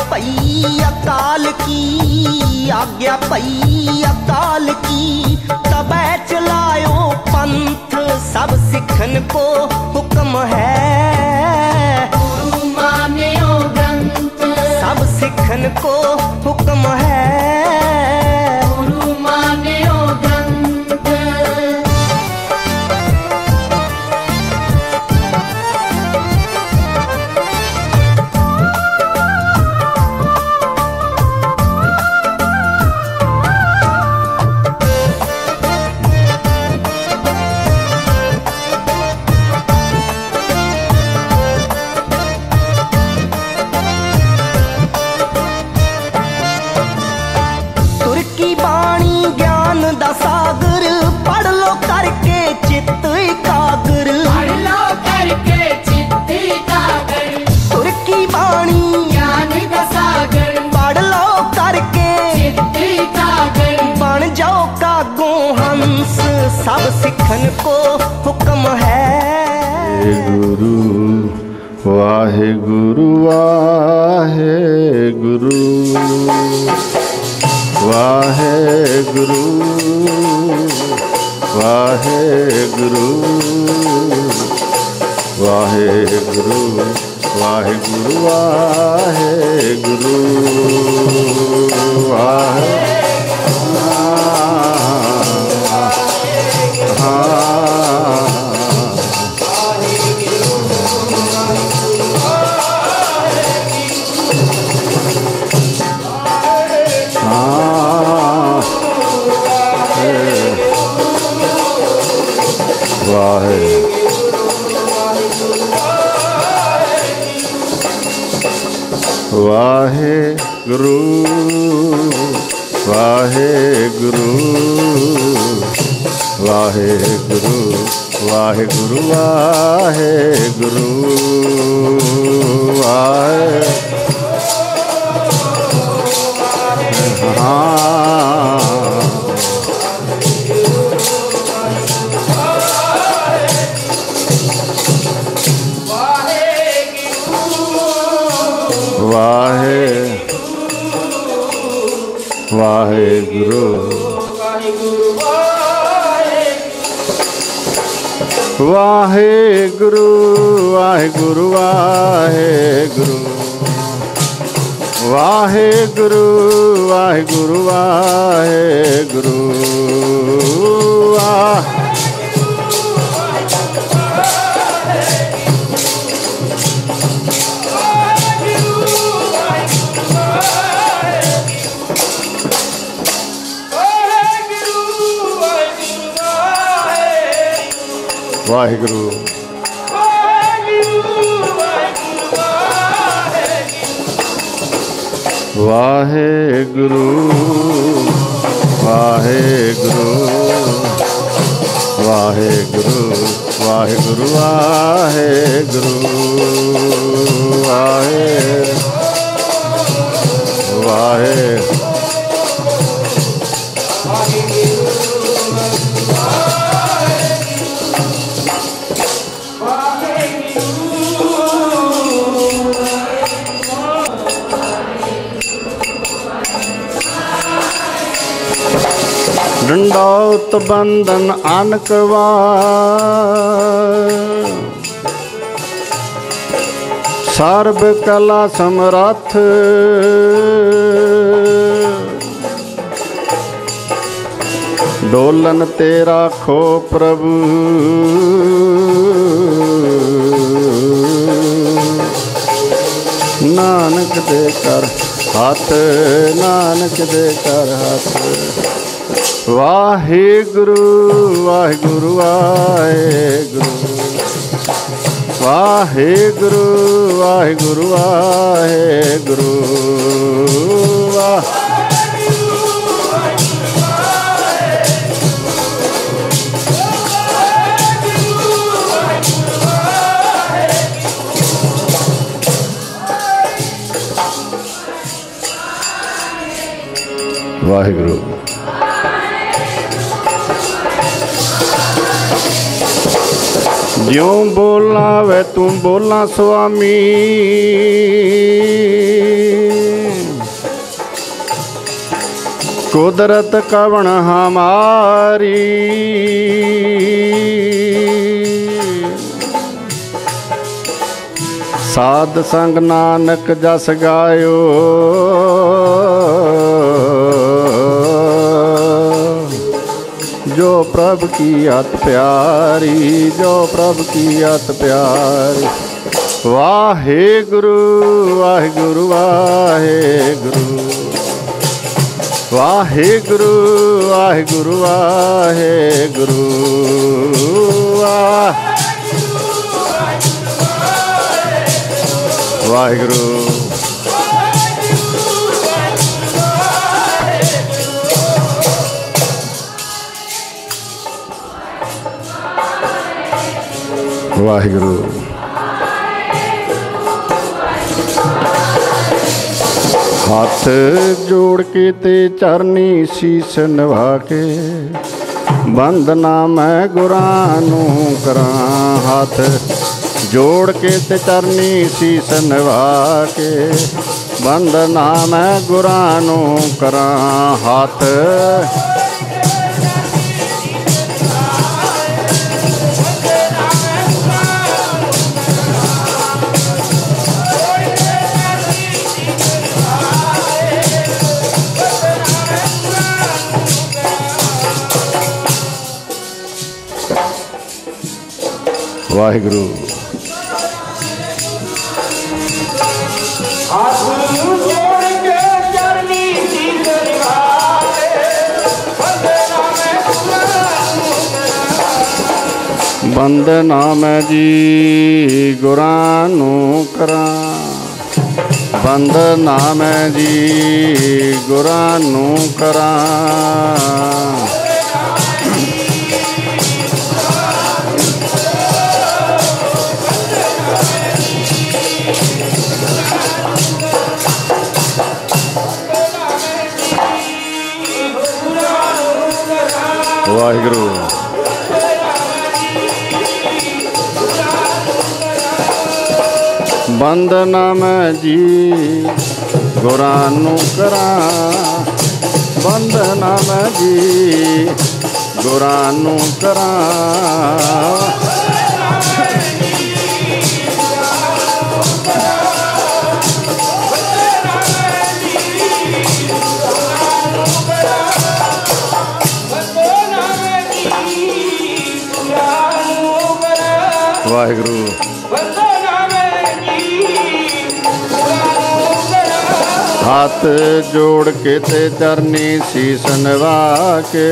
पई अकाल की, आज्ञा पई अकाल की, तबै चलायो पंथ सब सिखन को हुक्म है। गुरु मान्यो ग्रंथ सब सिखन को हुक्म है। गुरु मान्यो ग्रंथ। सागर पढ़ लो करके चित्त एकाग्र, पढ़ लो करके चित्त एकाग्र। तुर की वाणी ज्ञान का सागर, पढ़ लो करके चित्त एकाग्र। बन जाओ कागो हंस सब सिखन को हुक्म है। गुरु वाहे गुरु वाहे गुरु वाहे गुरु वाहे गुरु वाहे गुरु वाहे गुरु वाहे गुरु वाहे वाहे वाहे गुरु वाहे गुरु वाहे गुरु वाहे गुरु वाहे गुरु वाहे वाहे वाहे गुरु वाहे गुरु वाहे गुरु वाहे गुरु वाहे गुरु वाहे गुरु वाहे गुरु वाहिगुरु वाहिगुरु वाहिगुरु वाहिगुरु वाहिगुरु वाहिगुरु वाहे वाहे दंडौत बंदन अनकवा सर्व कला समरथ डोलन तेरा खो प्रभु नानक दे कर हाथ नानक दे कर हाथ वाहिगुरु वाहिगुरु वाहिगुरु वाहिगुरु वाहिगुरु वाहिगुरु वाहिगुरु ज्यों बोला वे तू बोला स्वामी कुदरत कवण हमारी साध संग नानक जस गायो। जो प्रभ की अत प्यारी, जो प्रभ की अत प्यारी। वाहे गुरु वाहे गुरु वाहे गुरु, वाहे गुरु वाहे गुरु वाहे गुरु। वाहिगुरु वाहिगुरु। हाथ जोड़ के ते चरनी शीस नवा के, बंदना मैं गुरां नूं करां। हाथ जोड़ के ते चरनी शीस नवा के, बंदना मैं गुरां नूं करां। हाथ वाहिगुरु। बंदना मैं जी गुरां नूं करां, बंदना मैं जी गुरां नूं करां। वाहिगुरु बंदना मैं जी गुरां नूं करां, बंदना मैं जी गुरां नूं करां। वाहिगुरु हाथ जोड़ के ते चरनी शीस नवा के,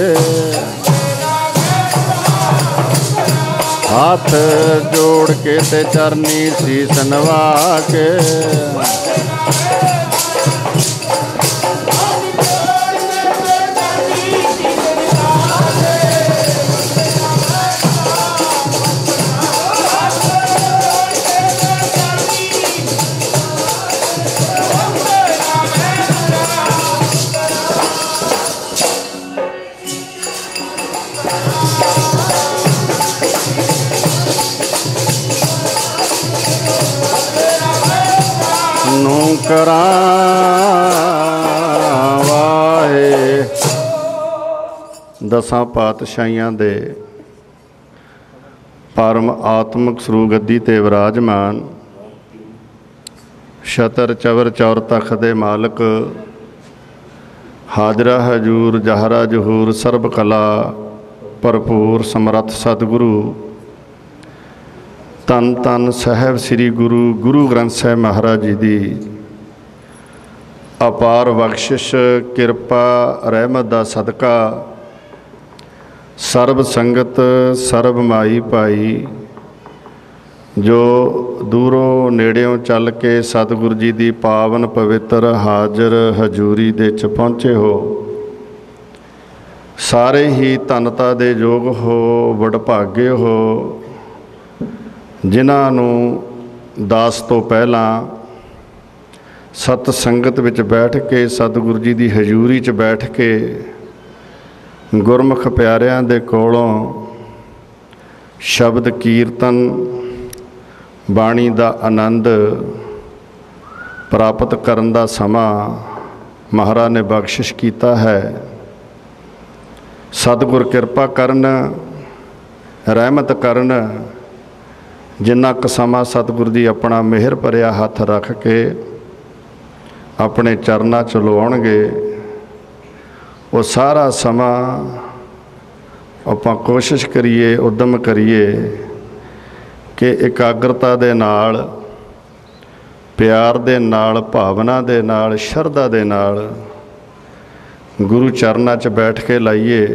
हाथ जोड़ के ते चरनी शीस नवा के। करां वाहे दसां पातशाहियां दे परम आत्मक सरू गद्दी ते विराजमान छतर चवर चौर तख दे मालक हाजरा हजूर जहरा जहूर सर्ब कला भरपूर समरथ सतगुरु धन धन साहब श्री गुरु गुरु ग्रंथ साहिब महाराज जी की अपार बख्शिश किरपा रहमत दा सदका सर्ब संगत सर्ब माई भाई जो दूरों नेड़ियों चल के सतगुरु जी की पावन पवित्र हाजर हजूरी दे च पहुँचे हो, सारे ही धनता दे योग हो, वडभागे हो जिन्हां नूं दास तो पहला सत संगत विच बैठ के सतगुरु जी की हजूरी च बैठ के गुरमुख प्यारियां दे कोलों शब्द कीर्तन बाणी दा आनंद प्राप्त करन दा समा महाराज ने बख्शिश कीता है। सतगुर किरपा करन, रहमत करन। जिन्ना क समा सतगुर जी अपना मेहर भरिया हथ रख के अपने चरनां च लवाउणगे, वो सारा समा आपां कोशिश करिए, उद्यम करिए कि एकाग्रता दे नाल, प्यार दे नाल, भावना दे नाल, शरधा दे नाल गुरु चरनां च बैठ के लाइए,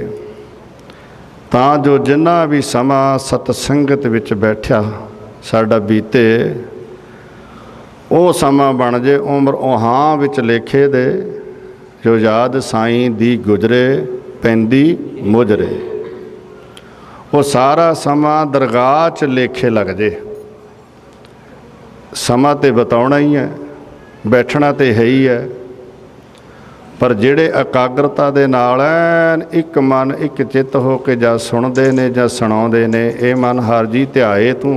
तां जो जिन्ना भी समा सतसंगत विच बैठा साडा बीते, वो समा बन जे उम्र उहां विच लेखे दे, जो याद साईं दी गुजरे पैंदी मुजरे। वो सारा समा दरगाह च लेखे लग जे। समा तो बताउणा ही है, बैठना तो है ही है, पर जिहड़े एकाग्रता दे नाल ऐन एक मन एक चित हो के जा सुनते ने जा सुणाउंदे ने, ए मन हर जी ध्याए तूं,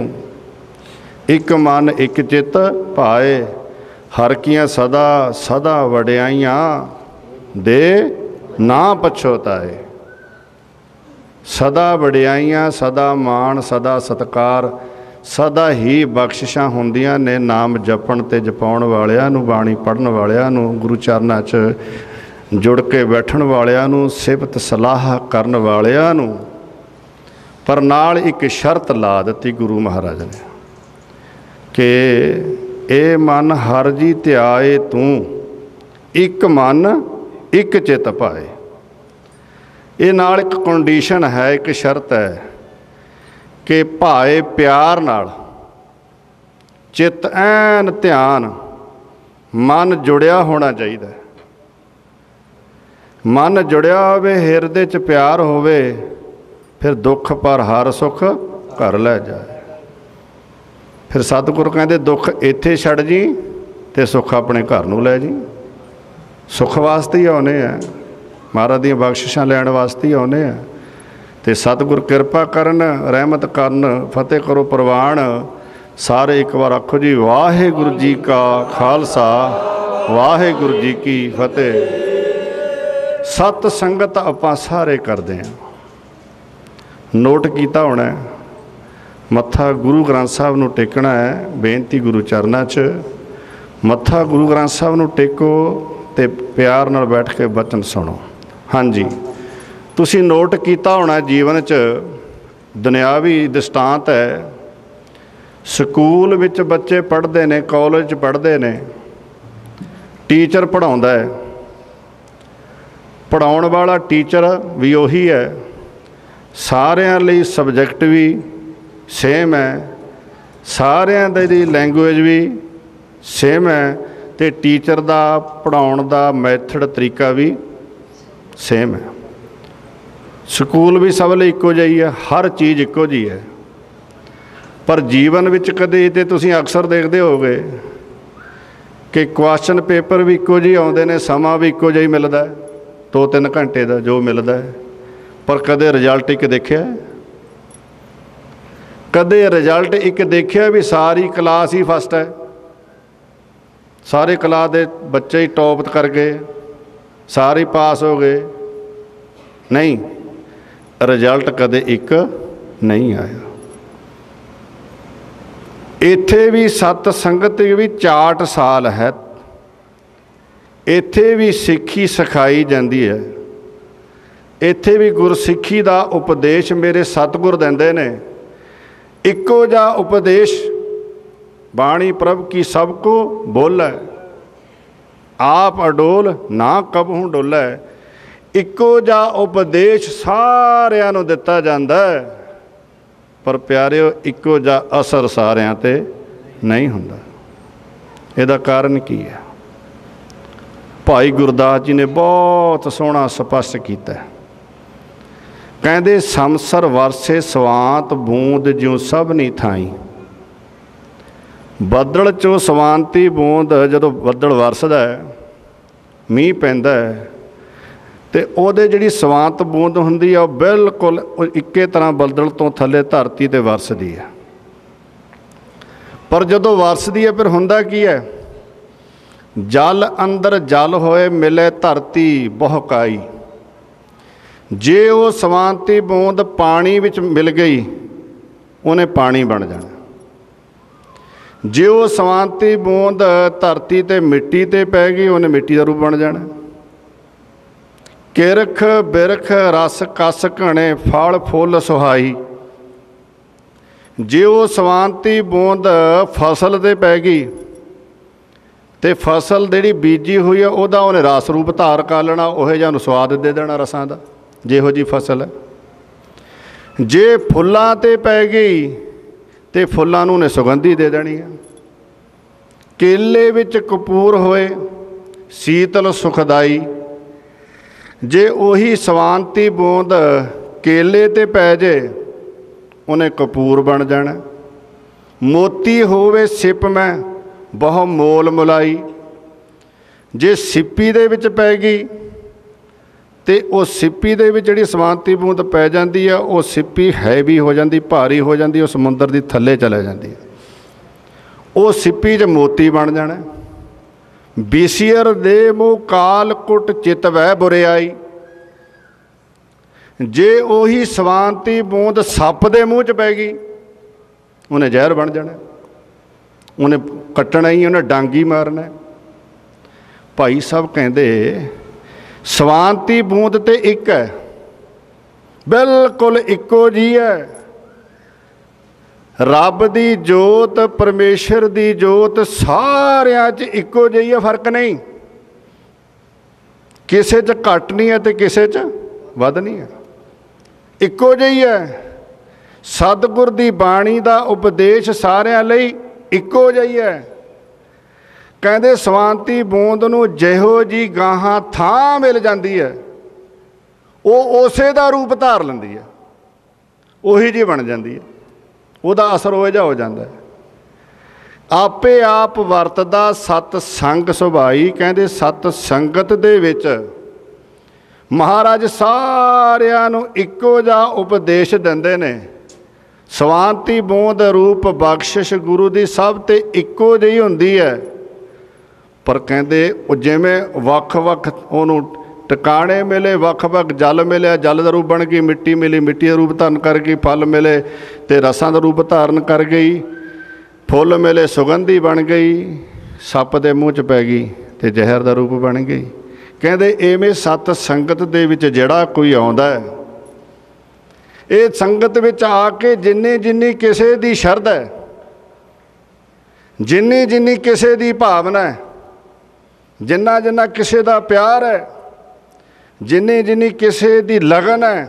एक मन एक चित भाए, हर कियां सदा सदा वडियाइयां दे ना पछोताए। सदा वडियाइयां, सदा मान, सदा सत्कार, सदा ही बख्शिशां हुंदियां ने नाम जपण ते जपाउण वालियां नूं, बाणी पढ़न वालियां नूं, गुरु चरनां च जुड़ के बैठण वालियां नूं, सिफत सलाह करन वालियां नूं। पर नाल एक शर्त ला दित्ती गुरु महाराज ने कि ए मन हर जी ध्याए तूं, एक मन एक चित पाए। ये नाल एक कंडीशन है, एक शर्त है कि भाए प्यार नाल, चित ऐन ध्यान, मन जुड़िया होना चाहिए। मन जुड़िया होवे, हिरदे च प्यार होवे, फिर दुख पर हर सुख घर लै जाए। फिर सतगुरु कहते दुख इत्थे छड़ जी ते सुख अपने घर नूं लै जी। सुख वास्ते ही आउणे आ, महाराज दी बख्शिशां लैण वास्ते ही आउणे आ। ते सतगुर किरपा करन, रहमत करन, फतेह करो प्रवान। सारे एक बार आखो जी, वाहिगुरु जी का खालसा, वाहिगुरु जी की फतेह। सत संगत आपां सारे करदे हैं। नोट कीता होना है, मत्था गुरु ग्रंथ साहब नूं टेकना है। बेनती गुरु चरनां च मत्था गुरु ग्रंथ साहब नूं टेको ते प्यार नाल बैठ के बचन सुनो। हाँ जी, तुसीं नोट कीता होना जीवन च दुनियावी दृष्टांत है। स्कूल विच बच्चे पढ़ते ने, कॉलेज पढ़ते ने, टीचर पढ़ाउंदा है, पढ़ाउण वाला टीचर भी उही है, सारिਆਂ ਲਈ सबजैक्ट भी सेम है, सारिਆਂ ਦੀ लैंगुएज भी सेम है, तो टीचर का पढ़ाउण का मैथड तरीका भी सेम है। स्कूल भी सब ਲਈ ਇੱਕੋ ਜਿਹੀ है, हर चीज़ ਇੱਕੋ ਜਿਹੀ है। पर जीवन विच कदे ते तुसीं अक्सर देखते होगे कि क्वेश्चन पेपर भी ਇੱਕੋ ਜਿਹੇ आउंदे ने, समा भी ਇੱਕੋ ਜਿਹੀ मिलता है, 2-3 घंटे का जो मिलता है। पर कदे रिजल्ट एक देखिया, कदे रिजल्ट एक देखिया भी सारी क्लास ही फस्ट है, सारे क्लास के बच्चे ही टॉप कर गए, सारे पास हो गए? नहीं, रिजल्ट कदे एक नहीं आया। इत्थे भी सत संगत भी 4 साल है, इत्थे भी सिੱਖੀ सिखाई जाती है, इत्थे भी गुरसिੱਖੀ का उपदेश मेरे सतगुर देंदे ने। इक्को जा उपदेश, बाणी प्रभ की सबको बोलै, आप अडोल ना कबहू डोलै। इक्को जा उपदेश सारिਆਂ ਨੂੰ ਦਿੱਤਾ ਜਾਂਦਾ है, पर प्यारिओ इक्को जा असर सारिਆਂ ते नहीं हुंदा। ਇਹਦਾ कारण की है? भाई गुरदास जी ने बहुत सोहना स्पष्ट किया। कहते समसर वरसे सवांत बूंद ज्यों सब नहीं थाई। बदल चो सवांती बूंद, जदों बदल वरसदा है, मीह पैंदा है, तो उहदे जिहड़ी सवांत बूंद हुंदी है, बिल्कुल इक्के तरह बदल तो थले धरती ते वरसदी है। पर जदों वरसदी है फिर हुंदा की है? जल अंदर जल होए मिले धरती बहुकाई। जे वो ਸਵਾਂਤੀ बूंद पानी विच मिल गई उन्हें पानी बन जाना। जे वो ਸਵਾਂਤੀ बूंद धरती ते मिट्टी ते पै गई उन्हें मिट्टी का रूप बन जाना। किरख बिरख रस कस घने फल फुल सुहाई, जे वो ਸਵਾਂਤੀ बूंद फसल ते पै गई तो फसल जी बीजी हुई है वह उन्हें रस रूप धार कर लेना, उह जिहा नूं स्वाद दे देना रसां दा, जिहो जी फसल है। जे फुल्लां ते पै गई तो फुल्लां नूं ने सुगंधी दे देनी है। केले विच कपूर होए शीतल सुखदाई, जे उही ਸਵਾਂਤੀ बूंद केले ते पै जे उन्हें कपूर बन जाना। मोती होवे सिप में बहु मोल मुलाई, जे सिप्पी दे विच पै गई तो वो सिप्पी दे विच जिहड़ी ਸਵਾਂਤੀ बूंद पै जाती है वो सिप्पी हैवी हो जाती, भारी हो जाती, वो समुंदर की थले चले जाती है, वो सिप्पी च मोती बन जाना। बिसियर दे मुँह काल कुट चित वह बुरियाई, जे उही ਸਵਾਂਤੀ बूंद सप दे मूँह च पै गई उन्हें जहर बन जाना, उन्हें कट्टना ही, उन्हें डांग ही मारना। भाई साहब कहते ਸਵਾਂਤੀ बूंद तो एक है, बिल्कुल इको जी है। रब दी जोत परमेश्वर दी जोत सारियां च इको जी है, फर्क नहीं, किसे च घट नहीं है तो किसे च वध नहीं है, इको जी है। सतगुर दी बाणी दा उपदेश सारियां लई इको जी है। कहते ਸਵਾਂਤੀ बूंद नूं जिहो जी गाहां थां मिल जाती है वो उसे दा रूप धार लैंदी है, उही जी बन जाती है, ਉਹਦਾ असर हो जा हो जाता है। आपे आप वरतदा सत संग सुभाई, कहते सत संगत दे विच महाराज सारियां नूं इक्को जिहा उपदेश दिंदे ने। ਸਵਾਂਤੀ बूंद रूप बख्शिश गुरु दी सब ते इक्को जिही हुंदी है, पर कहते जिवें वख वख उहनूं टिकाणे मिले, वख वख जल मिले, जल का रूप बन गई, मिट्टी मिली, मिट्टी का रूप धारण कर गई, फल मिले तो रसां का रूप धारण कर गई, फुल मिले सुगंधी बन गई, सप दे मूँह च पै गई तो जहर का रूप बन गई। कहते इवें सत संगत दे विच जिहड़ा कोई आउंदा है, ये संगत विच आके जिन्नी जिन्नी किसे दी शरध है, जिन्नी जिन्नी किसे दी भावना है, जिन्ना जिन्ना किसे दा प्यार है, जिन्नी जिन्नी किसे दी लगन है,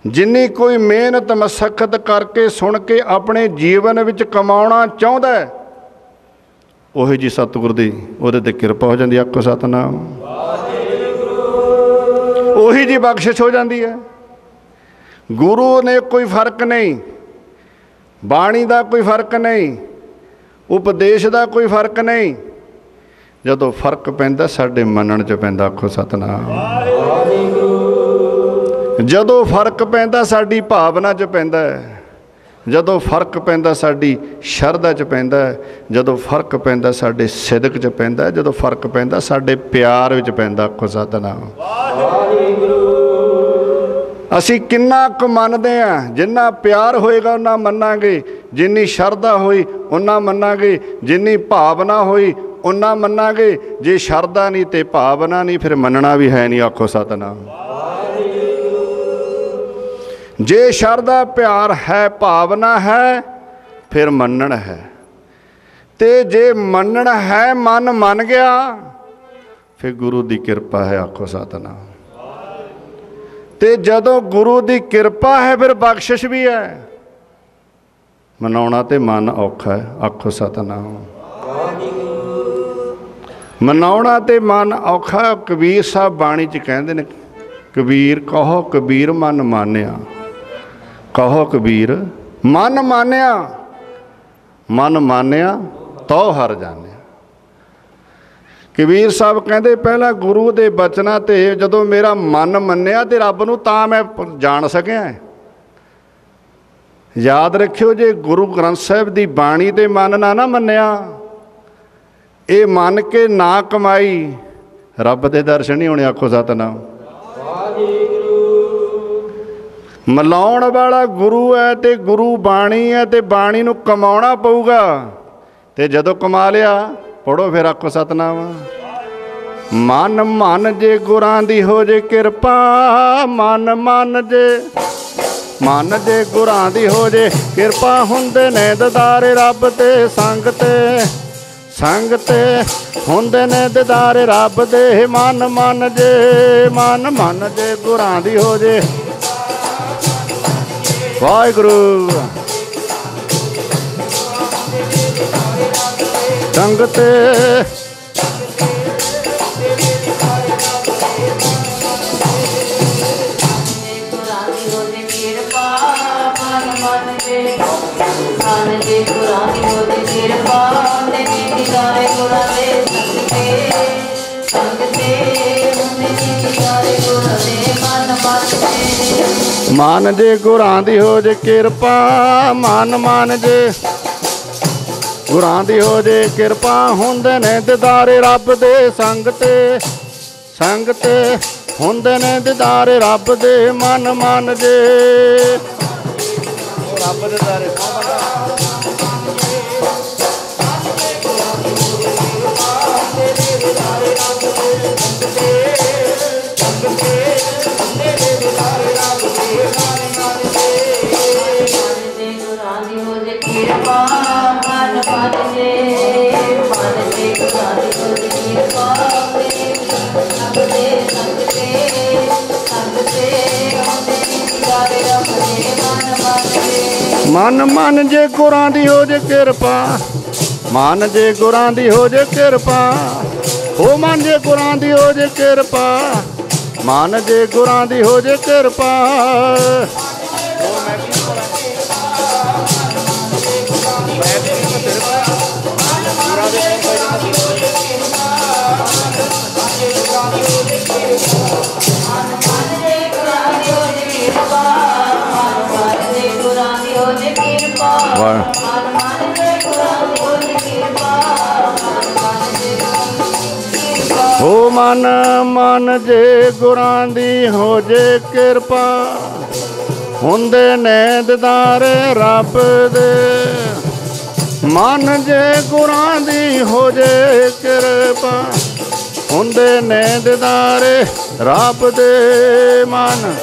जिन्नी कोई मेहनत मशक्कत करके सुन के अपने जीवन विच कमाउणा चाहुंदा है, उही जी सतगुर दी उहदे ते किरपा हो जाती। आखो सतनाम। उही जी बख्शिश हो जाती है। गुरु ने कोई फर्क नहीं, बाणी का कोई फर्क नहीं, उपदेश का कोई फर्क नहीं, जदों फर्क पैंदा साडे मनण च पैंदा। आखो सतनाम। जदों फर्क पैंदा साडी भावना च पैंदा है, जदों फर्क पैंदा साडी शरधा च पैंदा है, जदों फर्क पैंदा साडे सिदक च पैंदा है, जदों फर्क पैंदा साडे प्यार विच पैंदा। आखो सतनाम। असी किन्ना क मनदे हैं, जिन्ना प्यार होएगा उन्ना मन्नांगे, जिन्नी शरधा होई उन्ना मन्नांगे, जिन्नी भावना होई उन्ना मन्नांगे। जे शरधा नहीं तो भावना नहीं, फिर मनना भी है नहीं। आखो सतनाम। जे शरधा प्यार है, भावना है, फिर मनन है। ते जे मनन है, मन मन गया, फिर गुरु की कृपा है। आखो सतनाम। ते जदों गुरु की कृपा है, फिर बख्शिश भी है। मनाउणा ते मन औखा है। आखो सतनाम। मनाउणा ते मन औखा। कबीर साहब बाणी च कहते ने, कबीर कहो कबीर मन मानिया, कहो कबीर मन मानिया, मन मानिया तो हर जाने। कबीर साहब कहते पहला गुरु के बचना ते जदों मेरा मन मन्निया तो रब नूं तां मैं जान सकिया। याद रखियो, जे गुरु ग्रंथ साहिब की बाणी ते मन ना मन्निया, ये मन के ना कमाई, रब दे दर्शन नहीं होने। आखो सतनाम। ਮਿਲਾਉਣ ਵਾਲਾ ਗੁਰੂ ਹੈ ਤੇ ਗੁਰੂ ਬਾਣੀ ਹੈ, ਤੇ ਬਾਣੀ ਨੂੰ ਕਮਾਉਣਾ ਪਊਗਾ। ਤੇ ਜਦੋਂ ਕਮਾ ਲਿਆ, ਪੜੋ ਫਿਰ ਆਖੋ ਸਤਨਾਮ। ਮਨ ਮਨ ਜੇ ਗੁਰਾਂ ਦੀ ਹੋ ਜੇ ਕਿਰਪਾ, ਮਨ ਮਨ ਜੇ ਗੁਰਾਂ ਦੀ ਹੋ ਜੇ ਕਿਰਪਾ, ਹੁੰਦੇ ਨੇ ਦਿਦਾਰੇ ਰੱਬ ਤੇ ਸੰਗ ਤੇ ਹੁੰਦੇ ਨੇ ਦਿਦਾਰੇ ਰੱਬ ਦੇ। ਮਨ ਮਨ ਜੇ ਗੁਰਾਂ ਦੀ ਹੋ ਜੇ। ਵਾਹਿਗੁਰੂ ਸੰਗ ਤੇ ਮਨ ਜੇ ਗੁਰਾਂ ਦੀ ਹੋ ਜੇ ਕਿਰਪਾ, ਮਨ ਜੇ ਗੁਰਾਂ ਦੀ ਹੋ ਜੇ ਕਿਰਪਾ, ਹੁੰਦੇ ਨੇ ਦਿਦਾਰੇ ਰੱਬ ਦੇ ਸੰਗ ਤੇ ਹੁੰਦੇ ਨੇ ਦਿਦਾਰੇ ਰੱਬ ਦੇ। ਮਨ ਜੇ ਰੱਬ ਦੇ ਦਾਰੇ ਮਨ ਜੇ ਗੁਰਾਂ ਦੀ ਹੋ ਜੇ ਕਿਰਪਾ, ਮਨ ਜੇ ਗੁਰਾਂ ਦੀ ਹੋ ਜੇ ਕਿਰਪਾ, ਹੋ ਮਨ ਜੇ ਗੁਰਾਂ ਦੀ ਹੋ ਜੇ ਕਿਰਪਾ, ਮਨ ਜੇ ਗੁਰਾਂ ਦੀ ਹੋ ਜੇ ਕਿਰਪਾ। ਹੋ ਮਨ ਜੇ ਗੁਰਾਂ ਦੀ ਹੋ ਜੇ ਕਿਰਪਾ, ਹੁੰਦੇ ਨੇ ਦਿਦਾਰੇ ਰੱਬ ਦੇ। ਮਨ ਜੇ ਗੁਰਾਂ ਦੀ ਹੋ ਜੇ ਕਿਰਪਾ, ਹੁੰਦੇ ਨੇ ਦਿਦਾਰੇ ਰੱਬ ਦੇ। ਮਨ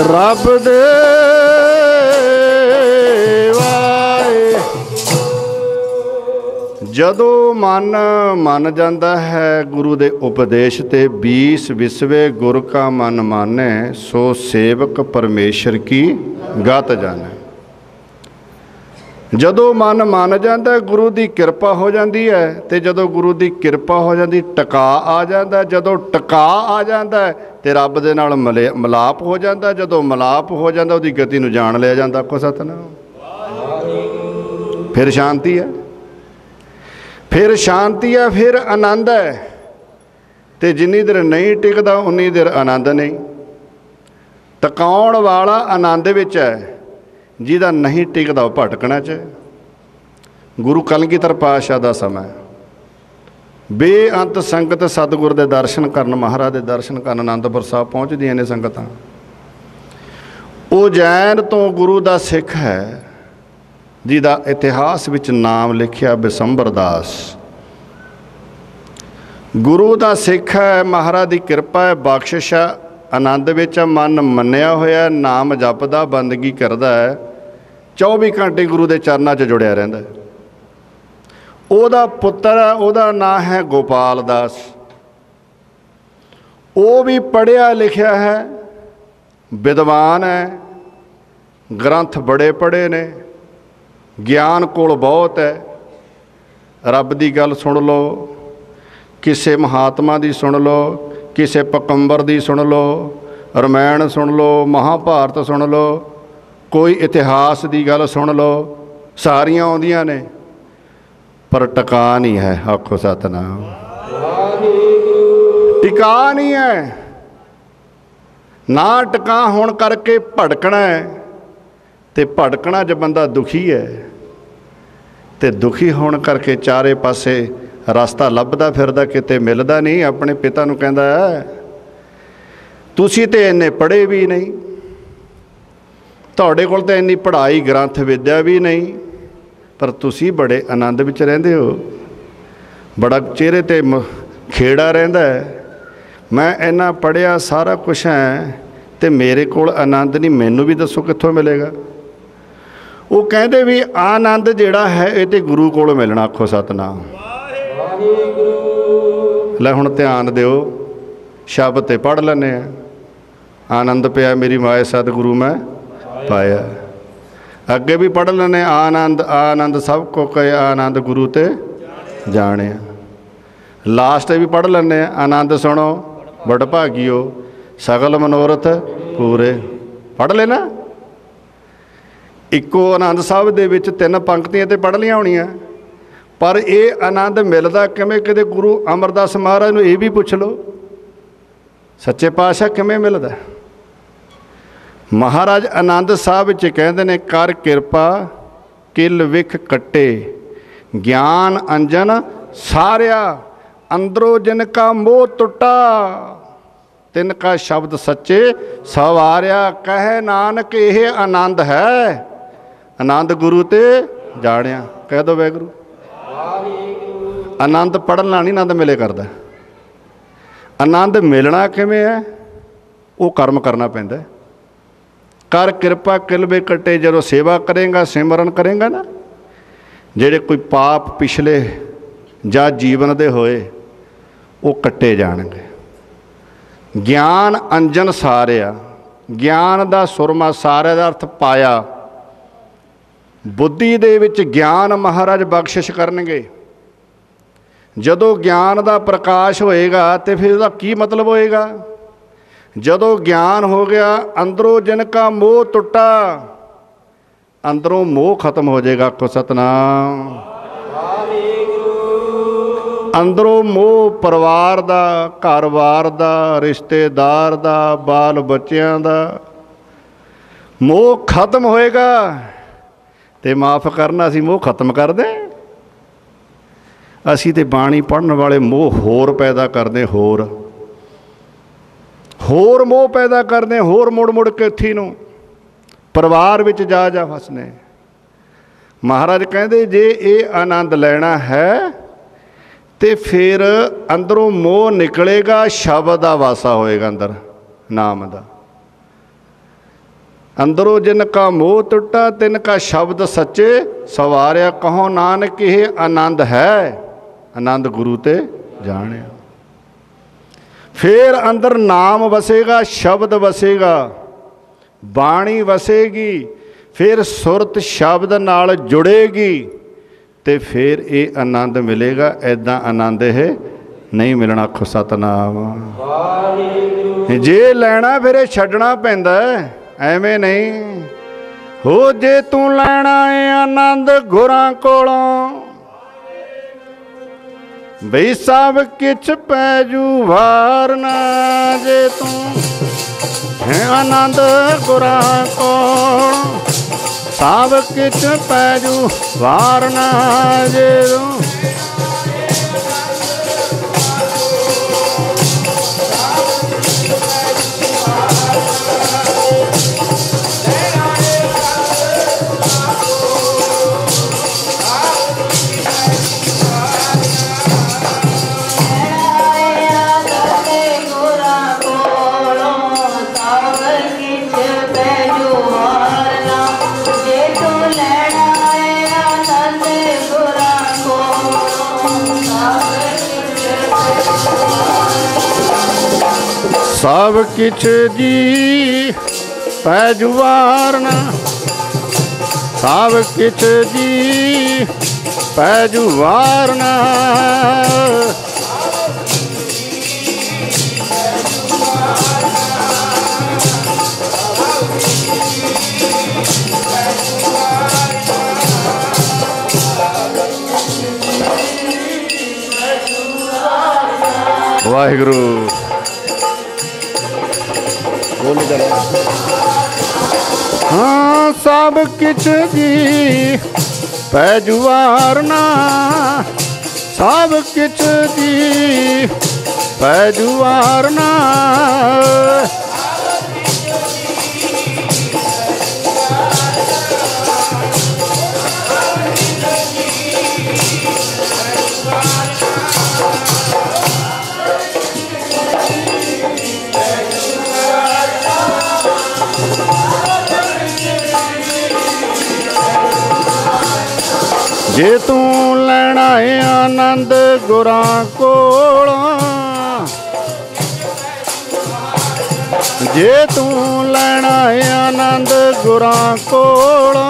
ਰੱਬ ਦੇ ਵਾਏ। ਜਦੋਂ ਮਨ ਮੰਨ ਜਾਂਦਾ ਹੈ ਗੁਰੂ ਦੇ ਉਪਦੇਸ਼ ਤੇ, 20 ਵਿਸਵੇ ਗੁਰ ਕਾ ਮਨ ਮਾਨੈ, ਸੋ ਸੇਵਕ ਪਰਮੇਸ਼ਰ ਕੀ ਗਤ ਜਾਣੈ। ਜਦੋਂ ਮਨ ਮੰਨ ਜਾਂਦਾ, ਗੁਰੂ ਦੀ ਕਿਰਪਾ ਹੋ ਜਾਂਦੀ ਹੈ। ਤੇ ਜਦੋਂ ਗੁਰੂ ਦੀ ਕਿਰਪਾ ਹੋ ਜਾਂਦੀ, ਟਿਕਾ ਆ ਜਾਂਦਾ। ਜਦੋਂ ਟਿਕਾ ਆ ਜਾਂਦਾ ਤੇ ਰੱਬ ਦੇ ਨਾਲ ਮਿਲਾਪ ਹੋ ਜਾਂਦਾ। ਜਦੋਂ ਮਿਲਾਪ ਹੋ ਜਾਂਦਾ, ਉਹਦੀ ਗਤੀ ਨੂੰ ਜਾਣ ਲਿਆ ਜਾਂਦਾ। ਆਖੋ ਸਤਿਨਾਮ। ਫਿਰ ਸ਼ਾਂਤੀ ਹੈ, ਫਿਰ ਸ਼ਾਂਤੀ ਹੈ, ਫਿਰ ਆਨੰਦ ਹੈ। ਤੇ ਜਿੰਨੀ ਦੇਰ ਨਹੀਂ ਟਿਕਦਾ, ਉਨੀ ਦੇਰ ਆਨੰਦ ਨਹੀਂ। ਟਿਕਾਉਣ ਵਾਲਾ ਆਨੰਦ ਵਿੱਚ ਹੈ, ਜਿਹਦਾ ਨਹੀਂ ਟਿਕਦਾ ਉਹ ਭਟਕਣਾ 'ਚ। ਗੁਰੂ ਕਲਗੀਧਰ ਪਾਤਸ਼ਾਹ ਦਾ ਸਮਾਂ, ਬੇਅੰਤ ਸੰਗਤ ਸਤਿਗੁਰ ਦੇ ਦਰਸ਼ਨ ਕਰਨ, ਮਹਾਰਾਜ ਦੇ ਦਰਸ਼ਨ ਕਰਨ ਅਨੰਦਪੁਰ ਸਾਹਿਬ ਪਹੁੰਚਦੀਆਂ ਨੇ ਸੰਗਤਾਂ। ਉਜੈਨ ਤੋਂ ਗੁਰੂ ਦਾ ਸਿੱਖ ਹੈ, ਜਿਹਦਾ ਇਤਿਹਾਸ ਵਿੱਚ ਨਾਮ ਲਿਖਿਆ ਬਿਸੰਬਰ ਦਾਸ। ਗੁਰੂ ਦਾ ਸਿੱਖ ਹੈ, ਮਹਾਰਾਜ ਦੀ ਕਿਰਪਾ ਹੈ, ਬਖਸ਼ਿਸ਼ ਹੈ, ਆਨੰਦ ਵਿੱਚ ਮਨ ਮੰਨਿਆ ਹੋਇਆ, ਨਾਮ ਜਪਦਾ, ਬੰਦਗੀ ਕਰਦਾ ਹੈ, 24 ਘੰਟੇ ਗੁਰੂ ਦੇ ਚਰਨਾਂ 'ਚ ਜੁੜਿਆ ਰਹਿੰਦਾ। ਉਹਦਾ ਪੁੱਤਰ, ਉਹਦਾ ਨਾਂ ਹੈ ਗੋਪਾਲ ਦਾਸ। ਉਹ ਵੀ ਪੜ੍ਹਿਆ ਲਿਖਿਆ ਹੈ, ਵਿਦਵਾਨ ਹੈ, ਗ੍ਰੰਥ ਬੜੇ ਪੜ੍ਹੇ ਨੇ, ਗਿਆਨ ਕੋਲ ਬਹੁਤ ਹੈ। ਰੱਬ ਦੀ ਗੱਲ ਸੁਣ ਲਓ, ਕਿਸੇ ਮਹਾਤਮਾ ਦੀ ਸੁਣ ਲਓ, किसी पकंबर दी सुन लो, रामायण सुन लो, महाभारत सुन लो, कोई इतिहास की गल सुन लो, सारियां आउंदियां ने पर टका नहीं है। आखो सतनाम। टिका नहीं है। ना टका होने करके भड़कना है, तो भड़कना जब बंदा दुखी है, तो दुखी होने करके चारे पासे रास्ता लभदा फिरदा किते मिलदा नहीं। अपने पिता नूं कहंदा है तुसीं ते इन्ने पढ़े भी नहीं, तुहाडे कोल ते इन्नी पढ़ाई ग्रंथ विद्या भी नहीं, पर तुसीं बड़े आनंद विच रहिंदे हो, बड़ा चेहरे ते खेड़ा रहिंदा है। मैं इन्ना पढ़िया सारा कुछ है तो मेरे कोल आनंद नहीं, मैनू भी दसो कित्थों मिलेगा। वो कहते भी आनंद जिहड़ा है ये तो गुरु कोल मिलना। आखो सतनाम। लै हुण ध्यान दिओ, शब्द ते पढ़ लैने आ। आनंद पिया मेरी माए सतगुरु मैं पाया। अगे भी पढ़ लैने आनंद आनंद सब को कहे आनंद गुरु ते जाने। लास्ट भी पढ़ लैने आनंद सुनो बड़ भागियो सगल मनोरथ पूरे। पढ़ लेना। इक्को आनंद साहब दे विच 3 पंक्तियां तो पढ़ लिया होनियां, पर यह आनंद मिलता किवें? किते गुरु अमरदास महाराज नूं ये भी पुछ लो, सच्चे पातशाह किवें मिलदा? महाराज आनंद साहब विच कहंदे ने कर किरपा किल विख कट्टे ज्ञान अंजन सारिया अंदरों जिनका मोह टुटा तिनका शब्द सच्चे सवारिया। कहे नानक यह आनंद है आनंद गुरु ते जाणिया। कह दो वाहिगुरू। आनंद पढ़ना नहीं आनंद मिले करदा। आनंद मिलना किवें है? वो कर्म करना पैंदा है। कर किरपा किलबे कट्टे, जदों सेवा करेगा सिमरन करेगा ना, जेड़े कोई पाप पिछले जा जीवन दे होए वो कट्टे जाणगे। ज्ञान अंजन सारिया, ज्ञान दा सुरमा सारे दा अर्थ पाया। बुद्धि दे विच ज्ञान महाराज बख्शिश करनगे। जदों ज्ञान दा प्रकाश होएगा तो फिर उसका की मतलब होएगा? जदों ज्ञान हो गया अंदरों जिनका मोह टुटा, अंदरों मोह खत्म हो जाएगा। को सतनाम। अंदरों मोह परिवार दा, घर बार दा, रिश्तेदार दा, बाल बच्चों दा मोह खत्म होएगा। तो माफ़ करना असी मोह खत्म कर दें? असी तो बाणी पढ़न वाले मोह होर पैदा करते, होर मोह पैदा करते, होर मुड़ मुड़ के इत्थे नूं परिवार विच जा फसने। महाराज कहते जे ये आनंद लेना है तो फिर अंदरों मोह निकलेगा, शब्द का वासा होएगा अंदर नाम का। अंदरों जिनका मोह टुटा तिनका शब्द सच्चे सवारिया। कहो नानक यह आनंद है आनंद गुरु ते जाने। फिर अंदर नाम वसेगा, शब्द वसेगा, बाणी वसेगी, फिर सुरत शब्द नाल जुड़ेगी, तो फिर ये आनंद मिलेगा। ऐदा आनंद है नहीं मिलना। आखो सतनाम। जे लेना फिर ये छड्डना पैंदा, एवें नहीं हो। जे तू लेना है आनंद गुरां कोलों, बई सब किछ पैजू वारना। जे तू है आनंद गुरां कोलों, सब किछ पैजू वारना। जे सब किछ जी पैजू वारना, सब किछ जी पैजू वारना। वाहिगुरु। बोल चलो। हाँ सब किच जी पै जुआरना, सब किच जी पै जुआरना। जे तू लैना है आनंद गुरां कोलों, जे तू लैना है आनंद गुरां कोलों,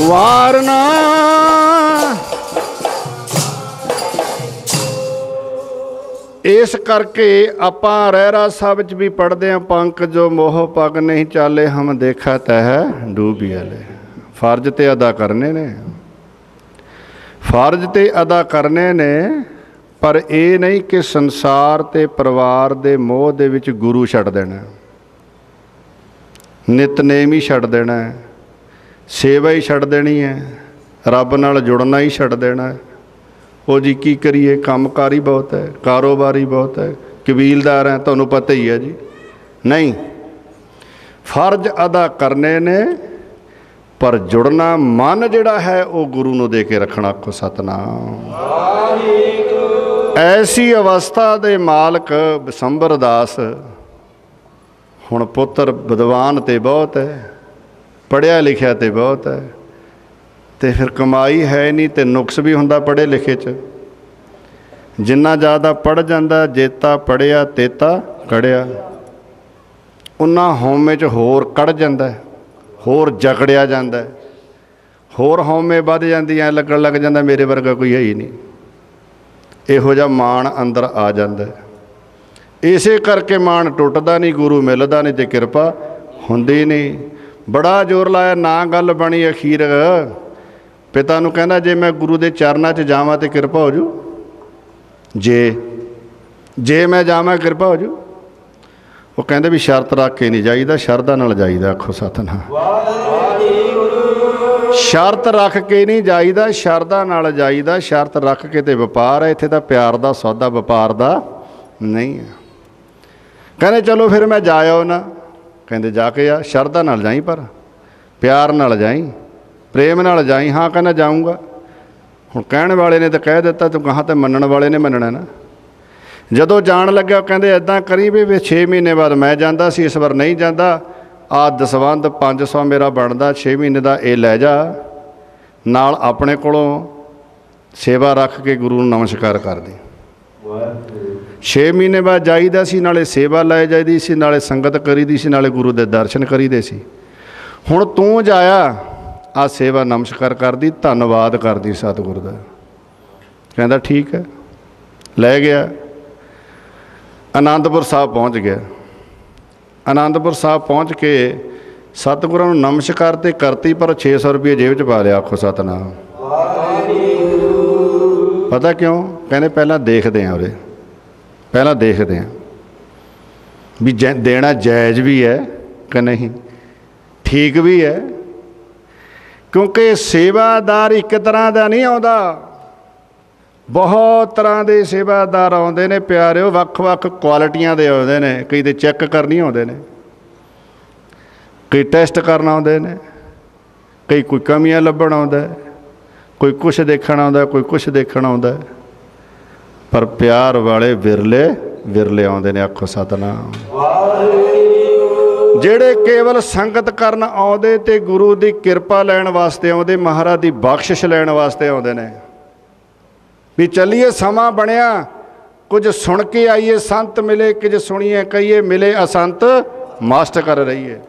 वारना। इस करके आपां रहरा साहब च भी पढ़ते हैं, पंख जो मोह पग नहीं चाले हम देखा तह डूबी आले। फर्ज ते अदा करने ने, फर्ज ते अदा करने ने, पर ये नहीं कि संसार ते परिवार दे मोह दे विच गुरु छड्ड देना, नितनेम ही छड्ड देना, सेवा ही छड्ड देनी है, रब नाल जुड़ना ही छड्ड देना है। वो जी की करिए, कामकार ही बहुत है, कारोबार ही बहुत है, कबीलदार हैं, तुहानूं पता ही है जी। नहीं, फर्ज अदा करने ने, पर जुड़ना मन जिहड़ा है वो गुरु नूं दे के रखना। आखो सतनाम। ऐसी अवस्था दे मालक बिसंबर दास, हुण पुत्र विद्वान ते बहुत है, पढ़िया लिखिया तो बहुत है, तो फिर कमाई है नहीं, तो नुक्स भी हुंदा पढ़े लिखे च। जिन्ना ज़्यादा पढ़ जाता जेता पढ़िया तेता कढ़िया, उन्ना हौमे च होर कढ़ जाता है, होर जकड़िया जाता है, होर हौमे वध जाती, ऐ लगन लग जाता मेरे वर्गा कोई है ही नहीं। इहो जिहा मान अंदर आ जाता है। इसे करके मान टुटदा नहीं, गुरु मिलदा नहीं, तो किरपा हुंदी नहीं। बड़ा जोर लाया ना गल बनी। अखीर पिता नूं कहंदा जे मैं गुरु दे चरनां च जावां ते किरपा हो जू, जे मैं जावां किरपा हो जू। वो कहंदे भी शर्त रख के नहीं जाईदा, शरधा नाल जाईदा। आखो सतनाम। शर्त रख के नहीं जाईदा, शरधा नाल जाईदा। शर्त रख के ते वपार है, इत्थे तां प्यार दा सौदा वपार दा नहीं है। कहंदे चलो फिर मैं जा आओ ना, कहते जाके आ, शरधा नाल जाई, पर प्यार नाल जाई, प्रेम नाल जाई। हाँ कहना जाऊँगा। हुण कहण वाले ने तो कह दिता, तो कहाँ तो मनण वाले ने मनना ना। जदों जाण लग्या कहंदे इदां करी भी 6 महीने बाद मैं जांदा सी, इस बार नहीं जांदा, आ दसवंध 500 मेरा बनदा, 6 महीने का ये लै जा नाल, अपने कोलों सेवा रख के गुरु नूं नमस्कार कर दी। 6 महीने बाद जाईदा सी, नाले सेवा लै जाईदी सी, नाले संगत करीदी सी, नाले गुरु दे दर्शन करीदे सी। हुण तूं जाया, आ सेवा नमस्कार कर दी, धन्नवाद कर दी सतगुरु दा। कहंदा ठीक है, लै गया। आनंदपुर साहब पहुँच गया। आनंदपुर साहब पहुँच के सतगुरु नूं नमस्कार ते करती, पर 600 रुपये जेब च पा लिया। आखो सतनाम। पता क्यों? कहने पहला देखते हैं, उरे पहला देखते हैं भी देना जायज़ भी है कि नहीं, ठीक भी है। क्योंकि सेवादार एक तरह का नहीं आता, बहुत तरह के सेवादार आते हैं प्यारिओ, वक्-वक् क्वालिटियां दे आते हैं। कई तो चैक करनी आते हैं, कई टैसट करना आते हैं, कई कोई कमियां लभण आउंदा है, कोई कुछ देखना आउंदा, कोई कुछ देखना आउंदा। पर प्यार वाले विरले विरले आउंदे ने। आखो सतनाम। ਜਿਹੜੇ केवल संगत करन आउंदे ते गुरु की किरपा लैण वास्ते आउंदे, महाराज की बख्शिश लैण वास्ते आउंदे ने। भी चलिए समा बनया, कुछ सुन के आइए, संत मिले कुछ सुनिए, कहिए मिले असंत मास्ट कर रहिए।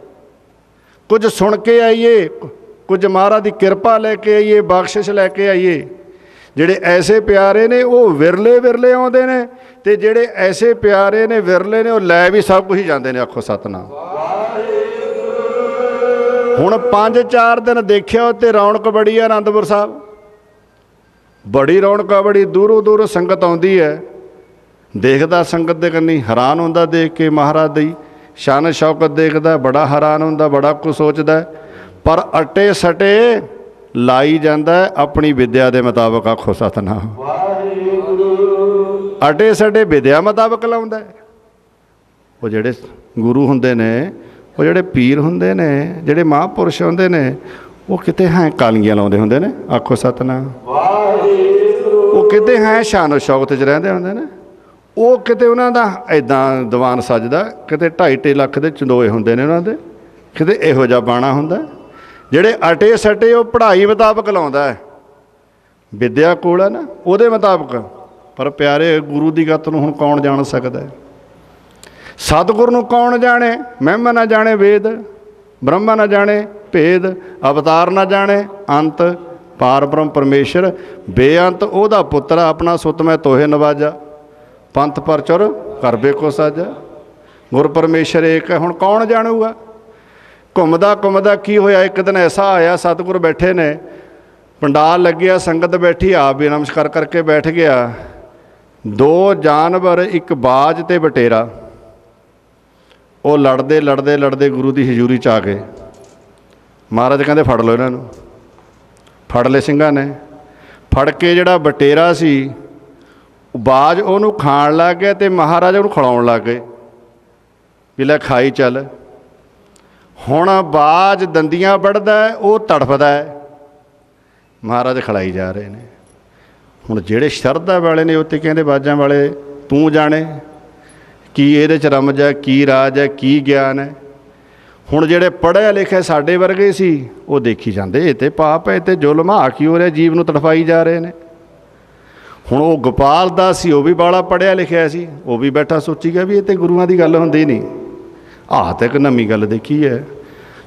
कुछ सुन के आइए, कुछ महाराज की किरपा लैके आइए, बख्शिश लैके आइए। ਜਿਹੜੇ ਐਸੇ ਪਿਆਰੇ ਨੇ ਉਹ ਵਿਰਲੇ ਵਿਰਲੇ ਆਉਂਦੇ ਨੇ, ਤੇ ਜਿਹੜੇ ਐਸੇ ਪਿਆਰੇ ਨੇ ਵਿਰਲੇ ਨੇ ਉਹ ਲੈ ਵੀ ਸਭ ਕੁਝ ਹੀ ਜਾਂਦੇ ਨੇ। ਆਖੋ ਸਤਨਾਮ। ਹੁਣ 5-4 ਦਿਨ ਦੇਖਿਆ ਉੱਤੇ ਰੌਣਕ ਬੜੀ ਆ ਅਨੰਦਪੁਰ ਸਾਹਿਬ, ਬੜੀ ਰੌਣਕ ਆ, ਬੜੀ ਦੂਰੋਂ ਦੂਰੋਂ ਸੰਗਤ ਆਉਂਦੀ ਹੈ। ਦੇਖਦਾ ਸੰਗਤ ਦੇ ਕੰਨੀ, ਹੈਰਾਨ ਹੁੰਦਾ ਦੇਖ ਕੇ ਮਹਾਰਾਜ ਦੀ ਸ਼ਾਨ ਸ਼ੌਕਤ ਦੇਖਦਾ, ਬੜਾ ਹੈਰਾਨ ਹੁੰਦਾ, ਬੜਾ ਕੁਝ ਸੋਚਦਾ, ਪਰ ਅਟੇ ਸਟੇ ਲਾਈ ਜਾਂਦਾ ਆਪਣੀ ਵਿਦਿਆ ਦੇ ਮੁਤਾਬਕ। ਆਖੋ ਸਤਨਾਮ। ਅਟੇ ਸਟੇ ਵਿਦਿਆ ਮੁਤਾਬਕ ਲਾਉਂਦਾ। ਉਹ ਜਿਹੜੇ ਗੁਰੂ ਹੁੰਦੇ ਨੇ, ਉਹ ਜਿਹੜੇ ਪੀਰ ਹੁੰਦੇ ਨੇ, ਜਿਹੜੇ ਮਹਾਂਪੁਰਸ਼ ਹੁੰਦੇ ਨੇ, ਉਹ ਕਿਤੇ ਹੈ ਕਾਲੀਆਂ ਲਾਉਂਦੇ ਹੁੰਦੇ ਨੇ। ਆਖੋ ਸਤਨਾਮ। ਉਹ ਕਿਤੇ ਹੈ ਸ਼ਾਨ ਸ਼ੌਕਤ 'ਚ ਰਹਿੰਦੇ ਹੁੰਦੇ ਨੇ। ਉਹ ਕਿਤੇ ਉਹਨਾਂ ਦਾ ਇੱਦਾਂ ਦੀਵਾਨ ਸੱਜਦਾ, ਕਿਤੇ 2.5 ਲੱਖ ਦੇ ਚੰਦੋਏ ਹੁੰਦੇ ਨੇ ਉਹਨਾਂ ਦੇ, ਕਿਤੇ ਇਹੋ ਜਿਹਾ ਬਾਣਾ ਹੁੰਦਾ। ਜਿਹੜੇ ਅਟੇ ਸਟੇ ਉਹ ਪੜ੍ਹਾਈ ਮੁਤਾਬਕ ਲਾਉਂਦਾ ਹੈ, ਵਿਦਿਆ ਕੋਲ ਹੈ ਨਾ ਉਹਦੇ ਮੁਤਾਬਕ। ਪਰ ਪਿਆਰੇ ਗੁਰੂ ਦੀ ਗੱਤ ਨੂੰ ਹੁਣ ਕੌਣ ਜਾਣ ਸਕਦਾ? ਸਤਿਗੁਰ ਨੂੰ ਕੌਣ ਜਾਣੇ? ਮਹਿਮਾ ਨਾ ਜਾਣੇ ਵੇਦ, ਬ੍ਰਹਮਾ ਨਾ ਜਾਣੇ ਭੇਦ, ਅਵਤਾਰ ਨਾ ਜਾਣੇ ਅੰਤ, ਪਾਰ ਬ੍ਰਹਮ ਪਰਮੇਸ਼ਰ ਬੇਅੰਤ ਉਹਦਾ ਪੁੱਤਰ ਆਪਣਾ ਸੁਤ ਮੈਂ ਤੋਹੇ ਨਵਾਜਾ, ਪੰਥ ਪਰ ਚੁਰ ਕਰਬੇ ਕੋ ਸਾਜਾ। ਗੁਰ ਪਰਮੇਸ਼ਰ ਏਕ ਹੈ। ਹੁਣ ਕੌਣ ਜਾਣੂਗਾ? ਘੁੰਮਦਾ ਘੁੰਮਦਾ ਕੀ ਹੋਇਆ, ਇੱਕ ਦਿਨ ਐਸਾ ਆਇਆ, ਸਤਿਗੁਰ ਬੈਠੇ ਨੇ, ਪੰਡਾਲ ਲੱਗਿਆ, ਸੰਗਤ ਬੈਠੀ, ਆਪ ਵੀ ਨਮਸਕਾਰ ਕਰਕੇ ਬੈਠ ਗਿਆ। 2 ਜਾਨਵਰ, ਇੱਕ ਬਾਜ ਤੇ ਬਟੇਰਾ, ਉਹ ਲੜਦੇ ਲੜਦੇ ਲੜਦੇ ਗੁਰੂ ਦੀ ਹਜ਼ੂਰੀ 'ਚ ਆ ਗਏ। ਮਹਾਰਾਜ ਕਹਿੰਦੇ ਫੜ ਲਓ ਇਹਨਾਂ ਨੂੰ। ਫੜ ਲਏ ਸਿੰਘਾਂ ਨੇ। ਫੜ ਕੇ ਜਿਹੜਾ ਬਟੇਰਾ ਸੀ, ਬਾਜ ਉਹਨੂੰ ਖਾਣ ਲੱਗ ਗਿਆ ਤੇ ਮਹਾਰਾਜ ਉਹਨੂੰ ਖਿਲਾਉਣ ਲੱਗ ਗਏ ਵੀ ਲੈ ਖਾਈ ਚੱਲ। ਹੁਣ ਬਾਜ ਦੰਦੀਆਂ ਵੱਢਦਾ, ਉਹ ਤੜਫਦਾ ਹੈ, ਮਹਾਰਾਜ ਖਿਲਾਈ ਜਾ ਰਹੇ ਨੇ। ਹੁਣ ਜਿਹੜੇ ਸ਼ਰਧਾ ਵਾਲੇ ਨੇ ਉੱਤੇ ਕਹਿੰਦੇ ਬਾਜਾਂ ਵਾਲੇ ਤੂੰ ਜਾਣੇ ਕੀ ਇਹਦੇ 'ਚ ਰਮਜ ਹੈ, ਕੀ ਰਾਜ ਹੈ, ਕੀ ਗਿਆਨ ਹੈ। ਹੁਣ ਜਿਹੜੇ ਪੜ੍ਹਿਆ ਲਿਖਿਆ ਸਾਡੇ ਵਰਗੇ ਸੀ ਉਹ ਦੇਖੀ ਜਾਂਦੇ ਇਹ ਤੇ ਪਾਪ ਹੈ, ਇਹ ਤੇ ਜ਼ੁਲਮ ਆ, ਕੀ ਹੋ ਰਿਹਾ, ਜੀਵ ਨੂੰ ਤੜਫਾਈ ਜਾ ਰਹੇ ਨੇ। ਹੁਣ ਉਹ ਗੋਪਾਲ ਦਾਸ ਸੀ, ਉਹ ਵੀ ਬਾਲਾ ਪੜ੍ਹਿਆ ਲਿਖਿਆ ਸੀ, ਉਹ ਵੀ ਬੈਠਾ ਸੋਚੀ ਗਿਆ ਵੀ ਇਹ ਤੇ ਗੁਰੂਆਂ ਦੀ ਗੱਲ ਹੁੰਦੀ ਨਹੀਂ। ਆਹ ਤਾਂ ਇੱਕ ਨਵੀਂ ਗੱਲ ਦੇਖੀ ਹੈ।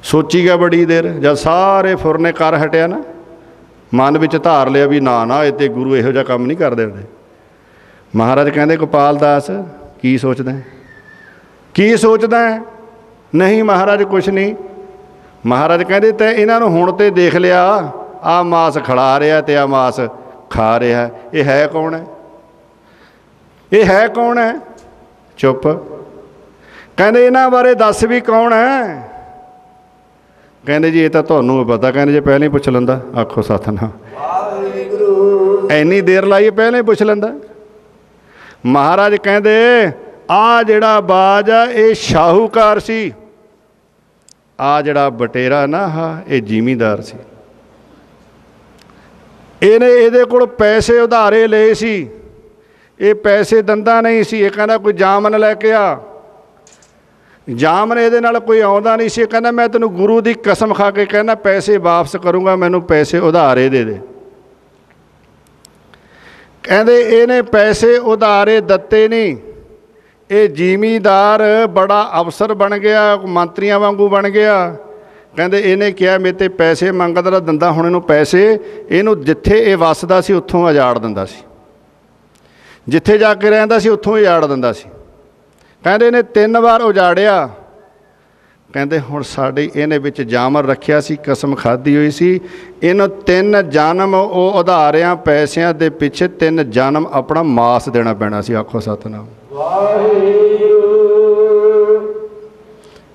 ਸੋਚੀ ਗਿਆ ਬੜੀ ਦੇਰ, ਜਦ ਸਾਰੇ ਫੁਰਨੇ ਕਰ ਹਟਿਆ ਨਾ, ਮਨ ਵਿੱਚ ਧਾਰ ਲਿਆ ਵੀ ਨਾ ਨਾ ਇਹ ਤੇ ਗੁਰੂ ਇਹੋ ਜਿਹਾ ਕੰਮ ਨਹੀਂ ਕਰਦੇ ਹੁੰਦੇ। ਮਹਾਰਾਜ ਕਹਿੰਦੇ ਗੋਪਾਲ ਦਾਸ ਕੀ ਸੋਚਦਾ, ਕੀ ਸੋਚਦਾ? ਨਹੀਂ ਮਹਾਰਾਜ ਕੁਛ ਨਹੀਂ। ਮਹਾਰਾਜ ਕਹਿੰਦੇ ਤੈਂ ਇਹਨਾਂ ਨੂੰ ਹੁਣ ਤੇ ਦੇਖ ਲਿਆ, ਆਹ ਮਾਸ ਖਿਲਾ ਰਿਹਾ ਤੇ ਆਹ ਮਾਸ ਖਾ ਰਿਹਾ, ਇਹ ਹੈ ਕੌਣ ਹੈ? ਇਹ ਹੈ ਕੌਣ ਹੈ? ਚੁੱਪ। ਕਹਿੰਦੇ ਇਹਨਾਂ ਬਾਰੇ ਦੱਸ ਵੀ ਕੌਣ ਹੈ? ਕਹਿੰਦੇ ਜੀ ਇਹ ਤਾਂ ਤੁਹਾਨੂੰ ਪਤਾ। ਕਹਿੰਦੇ ਜੇ ਪਹਿਲਾਂ ਹੀ ਪੁੱਛ ਲੈਂਦਾ। ਆਖੋ ਸਤਿਨਾਮ। ਇੰਨੀ ਦੇਰ ਲਾਈ, ਪਹਿਲਾਂ ਹੀ ਪੁੱਛ ਲੈਂਦਾ। ਮਹਾਰਾਜ ਕਹਿੰਦੇ ਆਹ ਜਿਹੜਾ ਬਾਜ ਆ ਇਹ ਸ਼ਾਹੂਕਾਰ ਸੀ, ਆਹ ਜਿਹੜਾ ਬਟੇਰਾ ਨਾ ਇਹ ਜ਼ਿਮੀਂਦਾਰ ਸੀ। ਇਹਨੇ ਇਹਦੇ ਕੋਲ ਪੈਸੇ ਉਧਾਰੇ ਲਏ ਸੀ, ਇਹ ਪੈਸੇ ਦਿੰਦਾ ਨਹੀਂ ਸੀ। ਇਹ ਕਹਿੰਦਾ ਕੋਈ ਜਾਮਨ ਲੈ ਕੇ ਆ, ਜਾਮਨ ਇਹਦੇ ਨਾਲ ਕੋਈ ਆਉਂਦਾ ਨਹੀਂ ਸੀ। ਕਹਿੰਦਾ ਮੈਂ ਤੈਨੂੰ ਗੁਰੂ ਦੀ ਕਸਮ ਖਾ ਕੇ ਕਹਿੰਦਾ ਪੈਸੇ ਵਾਪਸ ਕਰੂੰਗਾ, ਮੈਨੂੰ ਪੈਸੇ ਉਧਾਰੇ ਦੇ ਦੇ। ਕਹਿੰਦੇ ਇਹਨੇ ਪੈਸੇ ਉਧਾਰੇ ਦਿੱਤੇ ਨਹੀਂ। ਇਹ ਜ਼ਿਮੀਂਦਾਰ ਬੜਾ ਅਫਸਰ ਬਣ ਗਿਆ, ਮੰਤਰੀਆਂ ਵਾਂਗੂ ਬਣ ਗਿਆ। ਕਹਿੰਦੇ ਇਹਨੇ ਕਿਹਾ ਮੇਰੇ ਤੇ ਪੈਸੇ ਮੰਗਦਾ ਦਿੰਦਾ, ਹੁਣ ਇਹਨੂੰ ਪੈਸੇ, ਇਹਨੂੰ ਜਿੱਥੇ ਇਹ ਵੱਸਦਾ ਸੀ ਉੱਥੋਂ ਉਜਾੜ ਦਿੰਦਾ ਸੀ, ਜਿੱਥੇ ਜਾ ਕੇ ਰਹਿੰਦਾ ਸੀ ਉੱਥੋਂ ਉਜਾੜ ਦਿੰਦਾ ਸੀ। ਕਹਿੰਦੇ ਇਹਨੇ 3 ਵਾਰ ਉਜਾੜਿਆ। ਕਹਿੰਦੇ ਹੁਣ ਸਾਡੇ ਇਹਨੇ ਵਿੱਚ ਜਾਮਰ ਰੱਖਿਆ ਸੀ, ਕਸਮ ਖਾਧੀ ਹੋਈ ਸੀ, ਇਹਨੂੰ 3 ਜਨਮ ਉਹ ਉਧਾਰਿਆਂ ਪੈਸਿਆਂ ਦੇ ਪਿੱਛੇ 3 ਜਨਮ ਆਪਣਾ ਮਾਸ ਦੇਣਾ ਪੈਣਾ ਸੀ। ਆਖੋ ਸਤਿਨਾਮ।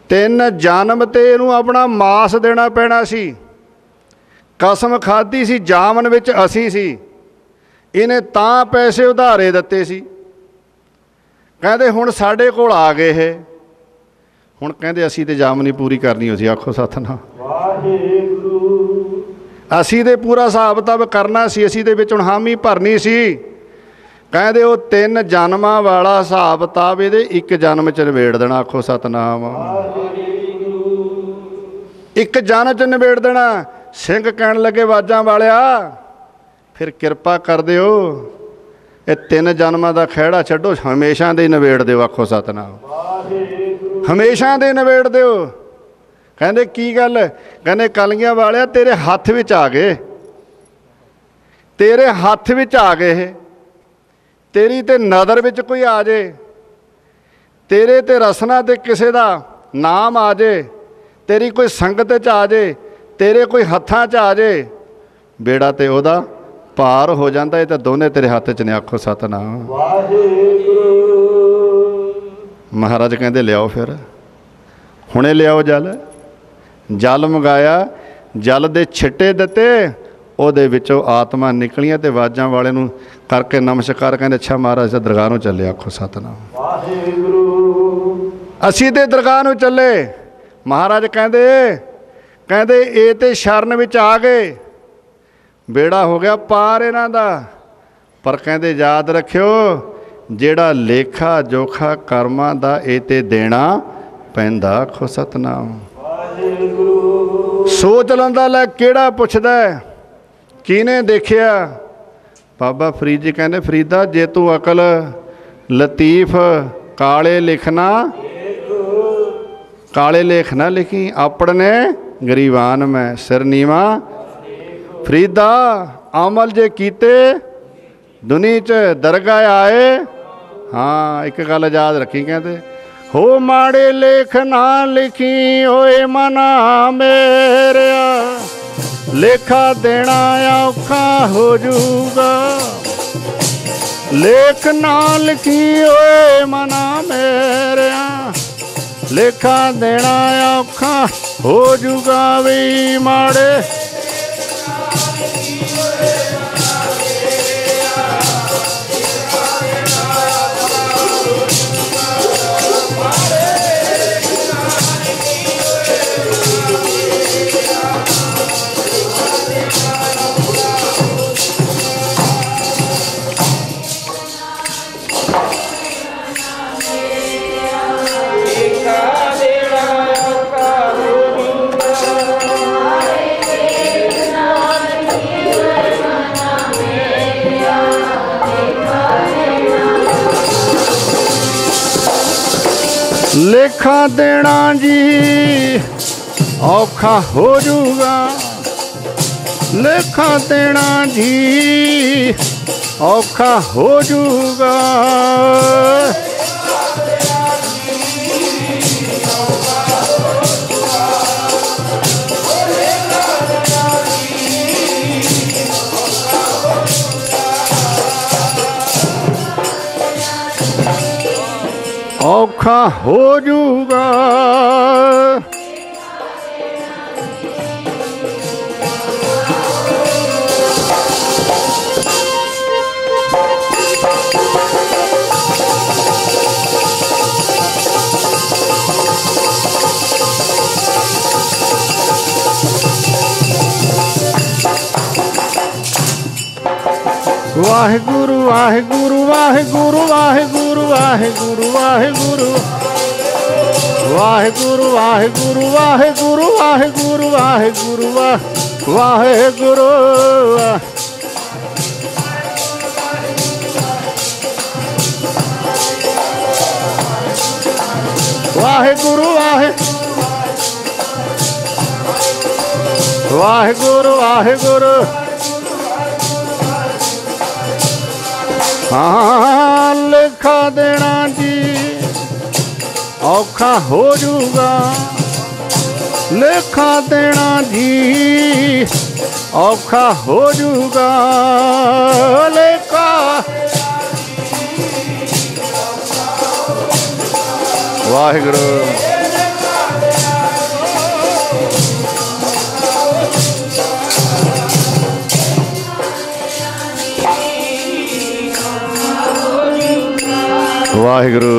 3 ਜਨਮ ਤੇ ਇਹਨੂੰ ਆਪਣਾ ਮਾਸ ਦੇਣਾ ਪੈਣਾ ਸੀ। ਕਸਮ ਖਾਧੀ ਸੀ, ਜਾਮਨ ਵਿੱਚ ਅਸੀਂ ਸੀ, ਇਹਨੇ ਤਾਂ ਪੈਸੇ ਉਧਾਰੇ ਦਿੱਤੇ ਸੀ। ਕਹਿੰਦੇ ਹੁਣ ਸਾਡੇ ਕੋਲ ਆ ਗਏ ਇਹ, ਹੁਣ ਕਹਿੰਦੇ ਅਸੀਂ ਤੇ ਜਾਮਨੀ ਪੂਰੀ ਕਰਨੀ ਹੋ ਸੀ। ਆਖੋ ਸਤਿਨਾਮ। ਅਸੀਂ ਤੇ ਪੂਰਾ ਹਿਸਾਬ ਕਿਤਾਬ ਕਰਨਾ ਸੀ, ਅਸੀਂ ਦੇ ਵਿੱਚ ਹੁਣ ਹਾਮੀ ਭਰਨੀ ਸੀ। ਕਹਿੰਦੇ ਉਹ 3 ਜਨਮਾਂ ਵਾਲਾ ਹਿਸਾਬ ਕਿਤਾਬ ਇਹਦੇ 1 ਜਨਮ 'ਚ ਨਿਬੇੜ ਦੇਣਾ। ਆਖੋ ਸਤਿਨਾਮ। 1 ਜਨਮ 'ਚ ਨਿਬੇੜ ਦੇਣਾ। ਸਿੰਘ ਕਹਿਣ ਲੱਗੇ ਵਾਜਾਂ ਵਾਲਿਆ ਫਿਰ ਕਿਰਪਾ ਕਰ ਦਿਓ, ਇਹ 3 ਜਨਮਾਂ ਦਾ ਖਹਿੜਾ ਛੱਡੋ, ਹਮੇਸ਼ਾ ਦੇ ਨਿਬੇੜ ਦਿਓ। ਆਖੋ ਸਤਿਨਾਮ। ਹਮੇਸ਼ਾ ਦੇ ਨਿਬੇੜ ਦਿਓ। ਕਹਿੰਦੇ ਕੀ ਗੱਲ? ਕਹਿੰਦੇ ਕਲਗੀਆਂ ਵਾਲਿਆ ਤੇਰੇ ਹੱਥ ਵਿੱਚ ਆ ਗਏ, तेरे हथ विच आ गए, तेरी ते नज़र विच कोई आ जाए, तेरे ते रसना ते किसी का नाम आ जाए, तेरी कोई संगत च आ जाए, तेरे कोई हत्थां च आ जाए, बेड़ा ते ओहदा पार हो जाता है। तो दोने तेरे हाथ च ने। आखो सतनाम। महाराज कहते लियाओ, फिर हुणे लियाओ जल। जल मंगाया, जल दे छिट्टे दिते, ਉਹਦੇ ਵਿੱਚੋਂ आत्मा निकलियां ते आवाज़ां वाले नूं करके नमस्कार कहते अच्छा महाराज ते दरगाह नूं चले। आखो सतनाम। असीं ते दरगाह नूं चले। महाराज कहते ये ते शरण विच आ गए, बेड़ा हो गया पार इन्हां दा। पर कहते याद रखियो, जेड़ा लेखा जोखा कर्मां दा ये ते देना पैंदा। आखो सतनाम। सोच लंदा लै किहड़ा पुछदा किने देखिया। बाबा फरीद जी कहते फरीदा जे तू अकल लतीफ काले लिखना, काले लेख ना लिखी, अपने गरीबान में सिर नीवा। फरीदा अमल जे कीते दुनिया च दरगाह आए। हाँ एक गल याद रखी, कहते हो माड़े लेख ना लिखी होए मना मेरिया, लेखा देना औखा हो जूगा। लेख ना लिखी होए मना मेरिया, लेखा देना औखा हो जूगा। वी माड़े लेखा देना जी औखा हो जूगा। लेखा देना जी औखा हो जूगा। औखा हो जूगा। वाहिगुरु वाहिगुरु वाहिगुरु वाहिगुरु वाहिगुरु वाहिगुरु वाहिगुरु वाहिगुरु वाहिगुरु वाहिगुरु वाहिगुरु वाहिगुरु वाहिगुरु वाहिगुरु वाहिगुरु। हाँ लेखा देना जी औखा हो जूगा। लेखा देना जी औखा हो जूगा। लेखा वाहिगुरु वाहिगुरु।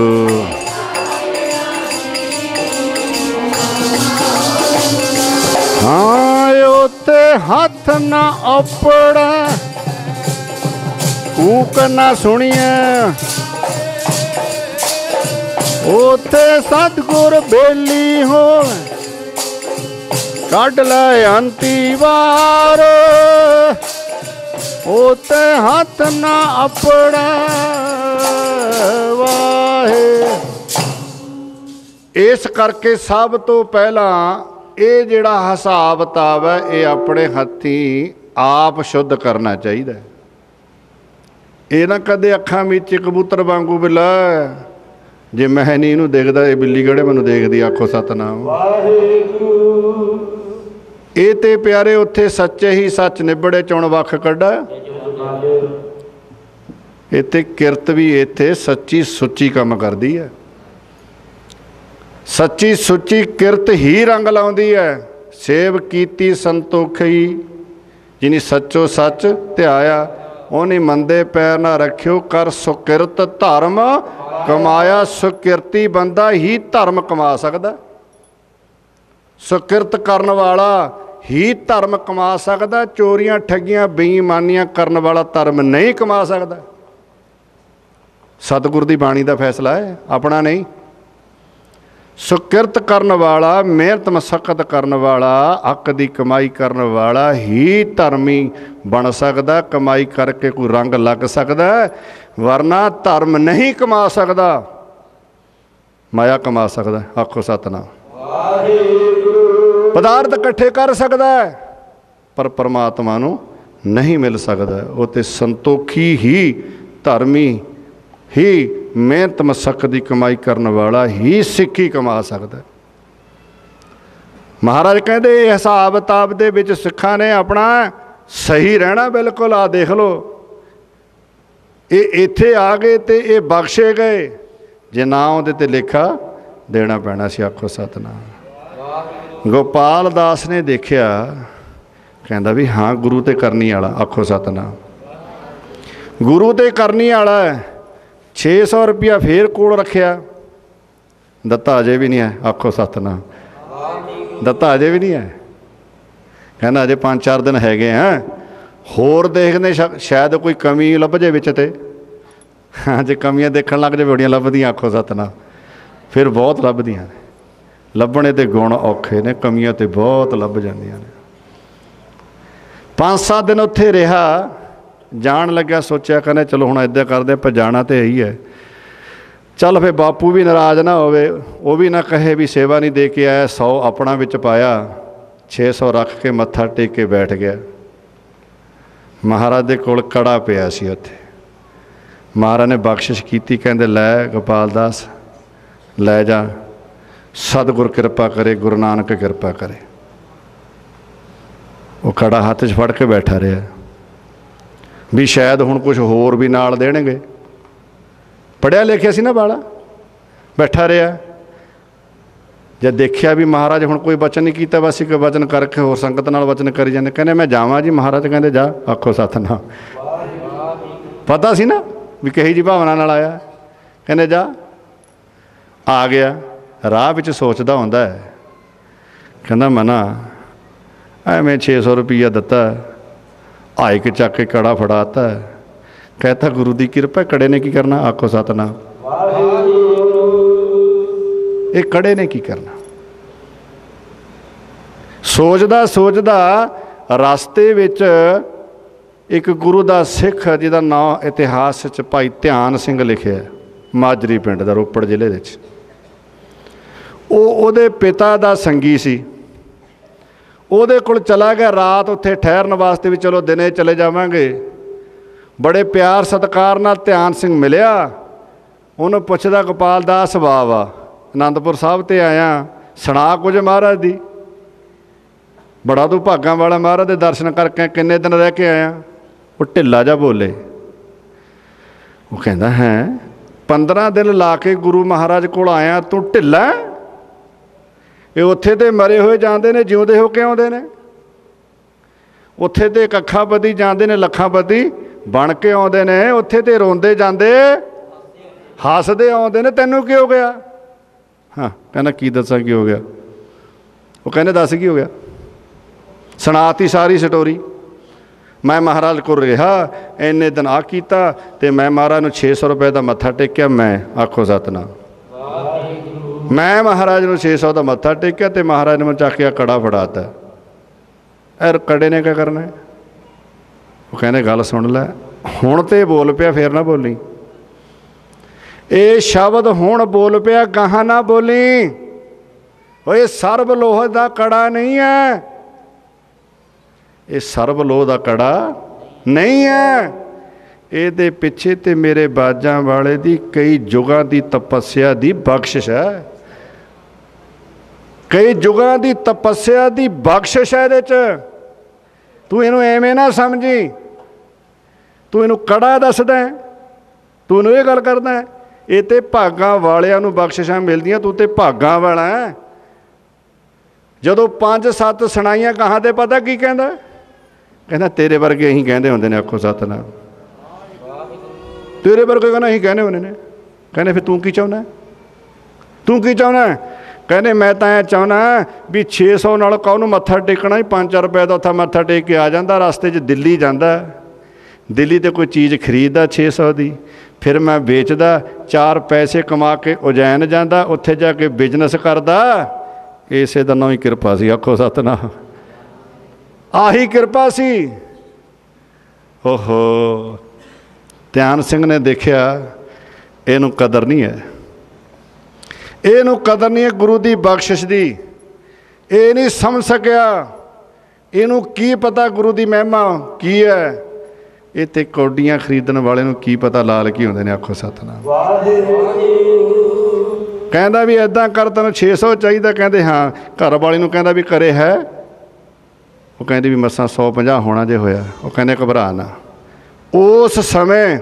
हाँ ओते हथ ना अपड़ा कूक ना सुनिए। ओते सतगुर बेली हो कढ़ ले अंती वार। ओते हथ ना अपड़ा वाहे। इस करके सब तो पहला ये जिहड़ा हिसाब किताब है ये अपने हथी आप शुद्ध करना चाहिए। ये ना कदे अखां मीचे कबूतर वांगू बिला जे मैं नहीं इनू देखदा ये बिल्ली किहड़े मैनू देखदी, आखो सतनाम वाहिगुरू। ये ते प्यारे उत्थे सच्चे ही सच निबड़े चुण वख कढ़ा। इत्थे किरत भी इत्थे सच्ची सुच्ची काम करदी है। सच्ची सुच्ची किरत ही रंग लाउंदी है। सेव कीती संतोखी जिनी सच्चो सच ध्याया, उन्हें मंदे पैर ना रखियो, कर सुकिरत धर्म कमाया। सुकिरती बंदा ही धर्म कमा सकदा। सुकिरत करन वाला ही धर्म कमा सकदा। चोरियां ठगियां बेईमानियां करन वाला धर्म नहीं कमा सकदा। सतगुर दी बाणी दा फैसला है, अपना नहीं। सुकिरत करन वाला, मेहनत मशक्कत करन वाला, हक दी कमाई करन वाला ही धर्मी बन सकदा। कमाई करके कोई रंग लग सकदा, वरना धर्म नहीं कमा सकदा, माया कमा सकदा। आखो सतनाम वाहिगुरू। पदार्थ इकट्ठे कर सकदा है पर परमात्मा नूं नहीं मिल सकदा। वो ते संतोखी ही, धर्मी ही, मेहनत मशक्कत की कमाई करने वाला ही सिक्खी कमा सकता। महाराज कहते हिसाब किताब दे विच सिक्खां ने अपना सही रहना बिल्कुल। आ देख लो, ये इत्थे आ गए तो ये बख्शे गए, जे ना उहदे ते लेखा देना पैना सी। आखो सतनाम। गोपाल दास ने देखिया, कहंदा भी हाँ गुरु ते करनी वाला। आखो सतनाम। गुरु ते करनी वाला है। 600 रुपया फिर कोल रखिया, दत्ता अजे भी नहीं है। आखो सतनाम। दत्ता अजे भी नहीं है। कहना अजे 5-4 दिन है हैं, होर देखने शायद कोई कमी लभ जाए विच ते। हाँ जे कमियां देखण लग जाए बड़ियां लभदियां। आखो सतनाम। फिर बहुत लभदियां ने। लभने ते गुण औखे ने, कमियां ते बहुत लभ जांदियां ने। 5-7 दिन उत्थे रहा, जान लग्या सोचा कहने चलो हुण इदां करदे पर जाना तो यही है। चल फिर बापू भी नाराज़ ना होवे, वो भी ना कहे भी सेवा नहीं दे के आया। 100 अपना विच पाया, 600 रख के मत्था टेक के बैठ गया। महाराज दे कोल कड़ा पिया सी उत्थे। महाराज ने बख्शिश कीती, कहंदे लै गोपाल दास लै जा, सतगुर किरपा करे, गुरु नानक किरपा करे। वो कड़ा हत्थ 'च फड़ के बैठा रहा भी शायद हुण कुछ होर भी नाल देणगे। पढ़िया लिखिया सी ना बाला, बैठा रहा। जब देखिया भी महाराज हुण कोई वचन नहीं किया, बस एक वचन करके होर संगत नाल वचन करी जाने। कहने मैं जावां जी। महाराज कहते जा। आखो सतनाम। पता सी ना भी कही जी भावना नाल आया। कहने जा। आ गया, राह विच सोचदा हुंदा है, कहंदा मना मैं 600 रुपया दिता, आए के चक के कड़ा फड़ाता है। कहता गुरु की कृपा, कड़े ने की करना। आखो सतनाम। ये कड़े ने की करना। सोचदा सोचदा रास्ते विच एक गुरु का सिख जिहदा नाम इतिहास च भाई ध्यान सिंह लिखिया, माजरी पिंड दा, रोपड़ जिले विच। ਉਹਦੇ पिता का संगी सी। ਉਹਦੇ ਕੋਲ चला गया, रात उत्थे ठहरन वास्ते भी चलो दिने चले जावांगे। बड़े प्यार सत्कार नाल ध्यान सिंह मिलिया। उन्होंने पुछदा गोपाल दास वाह वाह आनंदपुर साहब ते आया, सुना कुछ महाराज दी। बड़ा तू भागां वाला, महाराज दे दर्शन करके किन्ने दिन रह के आया। वो ढिला जा बोले। वो कहंदा है 15 दिन ला के गुरु महाराज कोल आया, तू ढिला। ये उत्थे ते मरे हुए जाते हैं, जिउंदे हो के आउंदे ने। उत्थे ते कखापति जाते हैं, लखापति बन के आउंदे ने। उत्थे ते रोंदे जाते, हसदे आउंदे ने। तैनूं की हो गया? हाँ कहना की दसां की हो गया? वो कहने दस की हो गया? सुनाती सारी स्टोरी। मैं महाराज को रहा इन्ने दिन आ कीता ते मैं महाराज नूं 600 रुपए का मत्था टेकिया। मैं आखो सतनाम। मैं महाराज नूं 600 का मत्था टेकिया तो महाराज ने मैं चाकिया कड़ा फड़ाता। यार कड़े ने क्या करना है? वो कहने गल सुन लै, हुण ते बोल पिया फिर ना बोली। ये शब्द हुण बोल पिया, गाहां ना बोली। वो सर्व लोह का कड़ा नहीं है। ਇਹ ਸਰਬ ਲੋਹ ਦਾ ਕੜਾ ਨਹੀਂ ਹੈ। ਇਹਦੇ ਪਿੱਛੇ ਤੇ ਮੇਰੇ ਬਾਜਾਂ ਵਾਲੇ ਦੀ ਕਈ ਯੁਗਾਂ ਦੀ ਤਪੱਸਿਆ ਦੀ ਬਖਸ਼ਿਸ਼ ਹੈ, ਕਈ ਯੁਗਾਂ ਦੀ ਤਪੱਸਿਆ ਦੀ ਬਖਸ਼ਿਸ਼ ਹੈ ਇਹਦੇ 'ਚ। ਤੂੰ ਇਹਨੂੰ ਐਵੇਂ ਨਾ ਸਮਝੀ, ਤੂੰ ਇਹਨੂੰ ਕੜਾ ਦੱਸਦਾ, ਤੂੰ ਇਹਨੂੰ ਇਹ ਗੱਲ ਕਰਦਾ। ਇਹ ਤੇ ਭਾਗਾਂ ਵਾਲਿਆਂ ਨੂੰ ਬਖਸ਼ਿਸ਼ਾਂ ਮਿਲਦੀਆਂ, ਤੂੰ ਤੇ ਭਾਗਾਂ ਵਾਲਾ ਹੈ। ਜਦੋਂ 5-7 ਸੁਣਾਈਆਂ ਕਹਾਂ ਤੇ ਪਤਾ ਕੀ ਕਹਿੰਦਾ? ਕਹਿੰਦਾ ਤੇਰੇ ਵਰਗੇ ਅਸੀਂ ਕਹਿੰਦੇ ਹੁੰਦੇ ਨੇ, ਆਖੋ ਸਤਿਨਾਮ। ਤੇਰੇ ਵਰਗੇ ਕਹਿੰਦਾ ਅਸੀਂ ਕਹਿੰਦੇ ਹੁੰਦੇ ਨੇ। ਕਹਿੰਦੇ ਫਿਰ ਤੂੰ ਕੀ ਚਾਹੁੰਦਾ, ਤੂੰ ਕੀ ਚਾਹੁੰਦਾ? ਕਹਿੰਦੇ ਮੈਂ ਤਾਂ ਇਹ ਚਾਹੁੰਦਾ ਵੀ 600 ਨਾਲ ਕਾਹਨੂੰ ਮੱਥਾ ਟੇਕਣਾ ਹੀ, 5 ਰੁਪਏ ਦਾ ਉੱਥੇ ਮੱਥਾ ਟੇਕ ਕੇ ਆ ਜਾਂਦਾ। ਰਸਤੇ 'ਚ ਦਿੱਲੀ ਜਾਂਦਾ, ਦਿੱਲੀ ਤੇ ਕੋਈ ਚੀਜ਼ ਖਰੀਦਦਾ 600 ਦੀ, ਫਿਰ ਮੈਂ ਵੇਚਦਾ, 4 ਪੈਸੇ ਕਮਾ ਕੇ ਉਜੈਨ ਜਾਂਦਾ, ਉੱਥੇ ਜਾ ਕੇ ਬਿਜ਼ਨਸ ਕਰਦਾ। ਇਸੇ ਦਾ ਨਾਂ ਹੀ ਕਿਰਪਾ ਸੀ, ਆਖੋ ਸਤਿਨਾਮ। ਆਹੀ ਕਿਰਪਾ ਸੀ। ਓਹੋ, ਧਿਆਨ ਸਿੰਘ ਨੇ ਦੇਖਿਆ ਇਹਨੂੰ ਕਦਰ ਨਹੀਂ ਹੈ, ਇਹਨੂੰ ਕਦਰ ਨਹੀਂ ਹੈ ਗੁਰੂ ਦੀ ਬਖਸ਼ਿਸ਼ ਦੀ। ਇਹ ਨਹੀਂ ਸਮਝ ਸਕਿਆ, ਇਹਨੂੰ ਕੀ ਪਤਾ ਗੁਰੂ ਦੀ ਮਹਿਮਾ ਕੀ ਹੈ। ਇਹ ਤੇ ਕੌਡੀਆਂ ਖਰੀਦਣ ਵਾਲੇ ਨੂੰ ਕੀ ਪਤਾ ਲਾਲ ਕੀ ਹੁੰਦੇ ਨੇ, ਆਖੋ ਸਤਿਨਾਮ। ਕਹਿੰਦਾ ਵੀ ਇੱਦਾਂ ਕਰ, ਤੈਨੂੰ 600 ਚਾਹੀਦਾ? ਕਹਿੰਦੇ ਹਾਂ। ਘਰ ਵਾਲੀ ਨੂੰ ਕਹਿੰਦਾ ਵੀ ਘਰੇ ਹੈ? ਉਹ ਕਹਿੰਦੀ ਵੀ ਮਸਾਂ 150 ਹੋਣਾ ਜੇ ਹੋਇਆ। ਉਹ ਕਹਿੰਦੇ ਘਬਰਾ ਨਾ। ਉਸ ਸਮੇਂ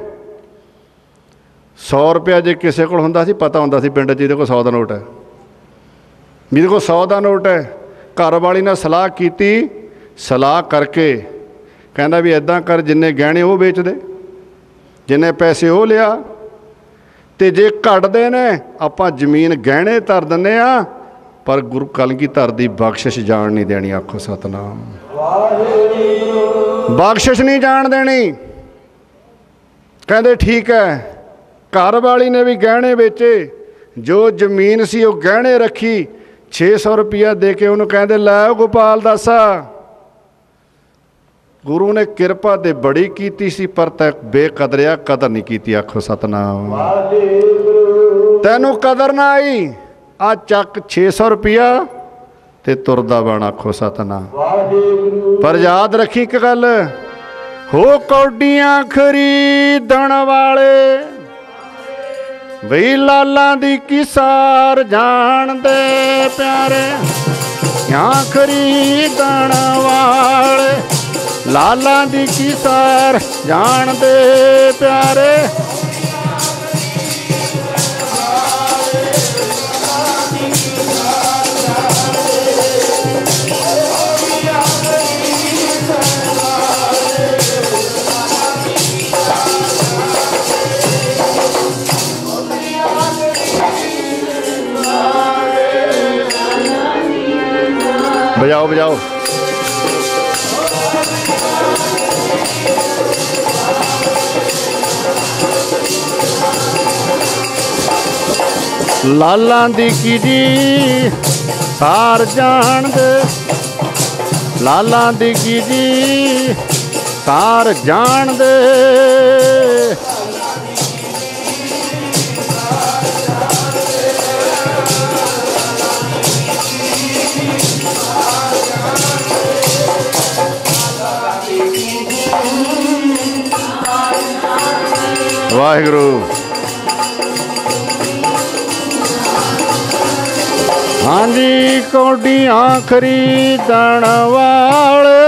100 ਰੁਪਇਆ ਜੇ ਕਿਸੇ ਕੋਲ ਹੁੰਦਾ ਸੀ, ਪਤਾ ਹੁੰਦਾ ਸੀ ਪਿੰਡ 'ਚ ਇਹਦੇ ਕੋਲ 100 ਦਾ ਨੋਟ ਹੈ, ਜਿਹਦੇ ਕੋਲ 100 ਦਾ ਨੋਟ ਹੈ। ਘਰ ਵਾਲੀ ਨਾਲ ਸਲਾਹ ਕੀਤੀ, ਸਲਾਹ ਕਰਕੇ ਕਹਿੰਦਾ ਵੀ ਇੱਦਾਂ ਕਰ, ਜਿੰਨੇ ਗਹਿਣੇ ਉਹ ਵੇਚ ਦੇ, ਜਿੰਨੇ ਪੈਸੇ ਉਹ ਲਿਆ, ਅਤੇ ਜੇ ਘਟਦੇ ਨੇ ਆਪਾਂ ਜ਼ਮੀਨ ਗਹਿਣੇ ਧਰ ਦਿੰਦੇ ਹਾਂ, ਪਰ ਗੁਰੂ ਕਲਗੀਧਰ ਦੀ ਬਖਸ਼ਿਸ਼ ਜਾਣ ਨਹੀਂ ਦੇਣੀ, ਆਖੋ ਸਤਿਨਾਮ। ਬਖਸ਼ਿਸ਼ ਨਹੀਂ ਜਾਣ ਦੇਣੀ। ਕਹਿੰਦੇ ਠੀਕ ਹੈ। ਘਰ ਵਾਲੀ ਨੇ ਵੀ ਗਹਿਣੇ ਵੇਚੇ, ਜੋ ਜ਼ਮੀਨ ਸੀ ਉਹ ਗਹਿਣੇ ਰੱਖੀ, 600 ਰੁਪਇਆ ਦੇ ਕੇ ਉਹਨੂੰ ਕਹਿੰਦੇ ਲੈ ਗੋਪਾਲ ਦਾਸ, ਗੁਰੂ ਨੇ ਕਿਰਪਾ ਤੇ ਬੜੀ ਕੀਤੀ ਸੀ, ਪਰ ਤੈ ਬੇਕਦਰਿਆ, ਕਦਰ ਨਹੀਂ ਕੀਤੀ, ਆਖੋ ਸਤਿਨਾਮ। ਤੈਨੂੰ ਕਦਰ ਨਾ ਆਈ, ਆ ਚੱਕ 600 ਰੁਪਇਆ ਤੇ ਤੁਰਦਾ ਬਣ, ਆਖੋ ਸਤਿਨਾਮ। ਪਰ ਯਾਦ ਰੱਖੀ ਇੱਕ ਗੱਲ, ਹੋ ਕੌਡੀਆਂ ਖਰੀਦਣ ਵਾਲੇ ਬਈ ਲਾਲਾਂ ਦੀ ਕੀ ਸਾਰ ਜਾਣਦੇ ਪਿਆਰੇ, ਜਾਂ ਖਰੀਦਣ ਵਾਲੇ ਲਾਲਾਂ ਦੀ ਕੀ ਸਾਰ ਜਾਣਦੇ ਪਿਆਰੇ। बजाओ बजाओ। लालां दी की जी सार जान दे, लालां दी की जी सार जान दे। वाहिगुरु। हाँ जी, कौडियां खरीदण वाले,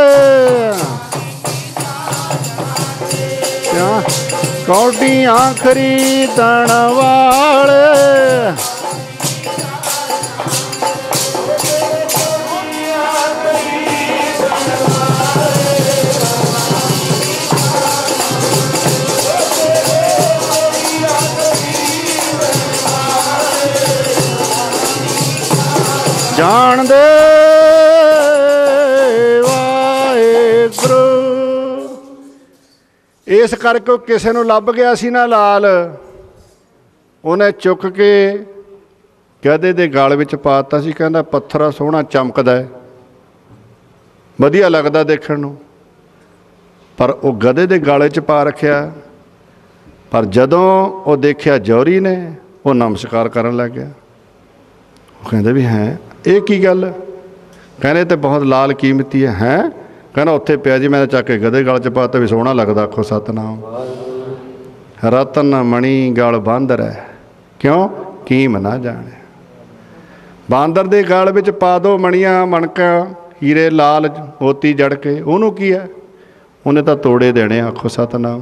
कौडियां खरीदण वाले, जान दे वाहिगुरु। इस करके किसी नूं लभ गया सी ना लाल, उन्हें चुक के गधे दे गल विच पाता सी। कहंदा पत्थरा सोहना चमकदा है, वधिया लगदा देखण नूं, पर वो गधे दे गले च पा रखिया। पर जदों वो देखिया जौहरी ने, वो नमस्कार करन लग गया। वो कहंदे भी हैं ये की गल? कहने तो बहुत लाल कीमती है। कहना उत्थे पिया जी, मैं चक के गधे गल च पाता भी सोहना लगदा। आखो सतनाम। रतन मणि गल बांदर है, क्यों कीम ना जाने। बांदर दे गल विच पा दो मणियां मणका हीरे लाल मोती जड़ के, उहनूं की है, उन्हें तो तोड़े देने। आखो सतनाम।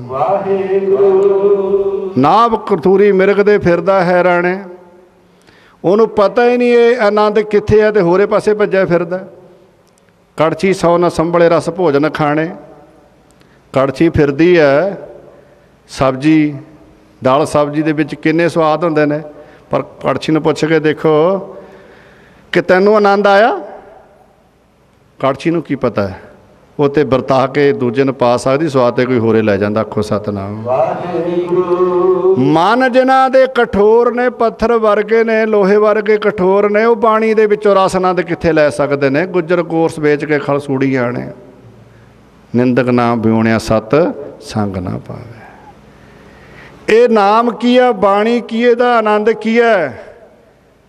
नाभ कतूरी मिरग दे फिरदा है राणे, उन्होंने पता ही नहीं ये आनंद कित्थे है, तो होरे पासे भज्या फिरदा। कड़छी सौ न संभले रस भोजन खाने, कड़छी फिरदी है सब्जी दाल सब्जी दे विच किन्ने स्वाद हुंदे ने, पर कड़छी नूं पुछ के देखो कि तैनूं आनंद आया। कड़छी नूं की पता है, वो तो वरता के दूजे नूं पा सकदी, स्वाद तो कोई होरे लै जांदा। आखो सतनाम। मन जिन्हां दे कठोर ने, पत्थर वर्गे ने, लोहे वर्गे कठोर ने, वो बाणी दे विचों रस आनंद कित्थे लै सकदे ने। गुजर कोर्स बेच के खल सूड़ी आने, निंदक ना बिउणिया सत संग ना पावे। ये नाम की है, बाणी की है, दा आनंद की है।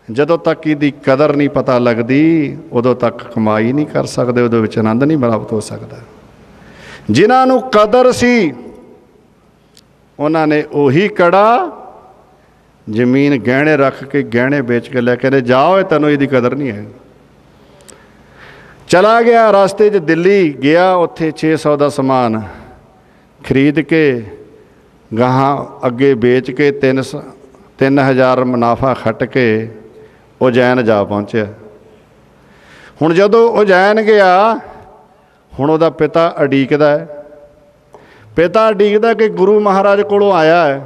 जदों तक इसकी कदर नहीं पता लगती, उदों तक कमाई नहीं कर सकते, उहदे विच आनंद नहीं प्राप्त हो सकता। जिन्हां नूं कदर सी उन्होंने उही कड़ा जमीन गहने रख के गहने बेच के लेके जाओ, तैनूं इसदी कदर नहीं है। चला गया रास्ते च दिल्ली गया, उत्थे 600 का समान खरीद के गाहां अगे बेच के 3000 मुनाफा खट के उज्जैन जा पहुँचा। हुण जदों उज्जैन गया, हुण उहदा पिता अडीकदा है, पिता अडीकदा कि गुरु महाराज कोलों आया है,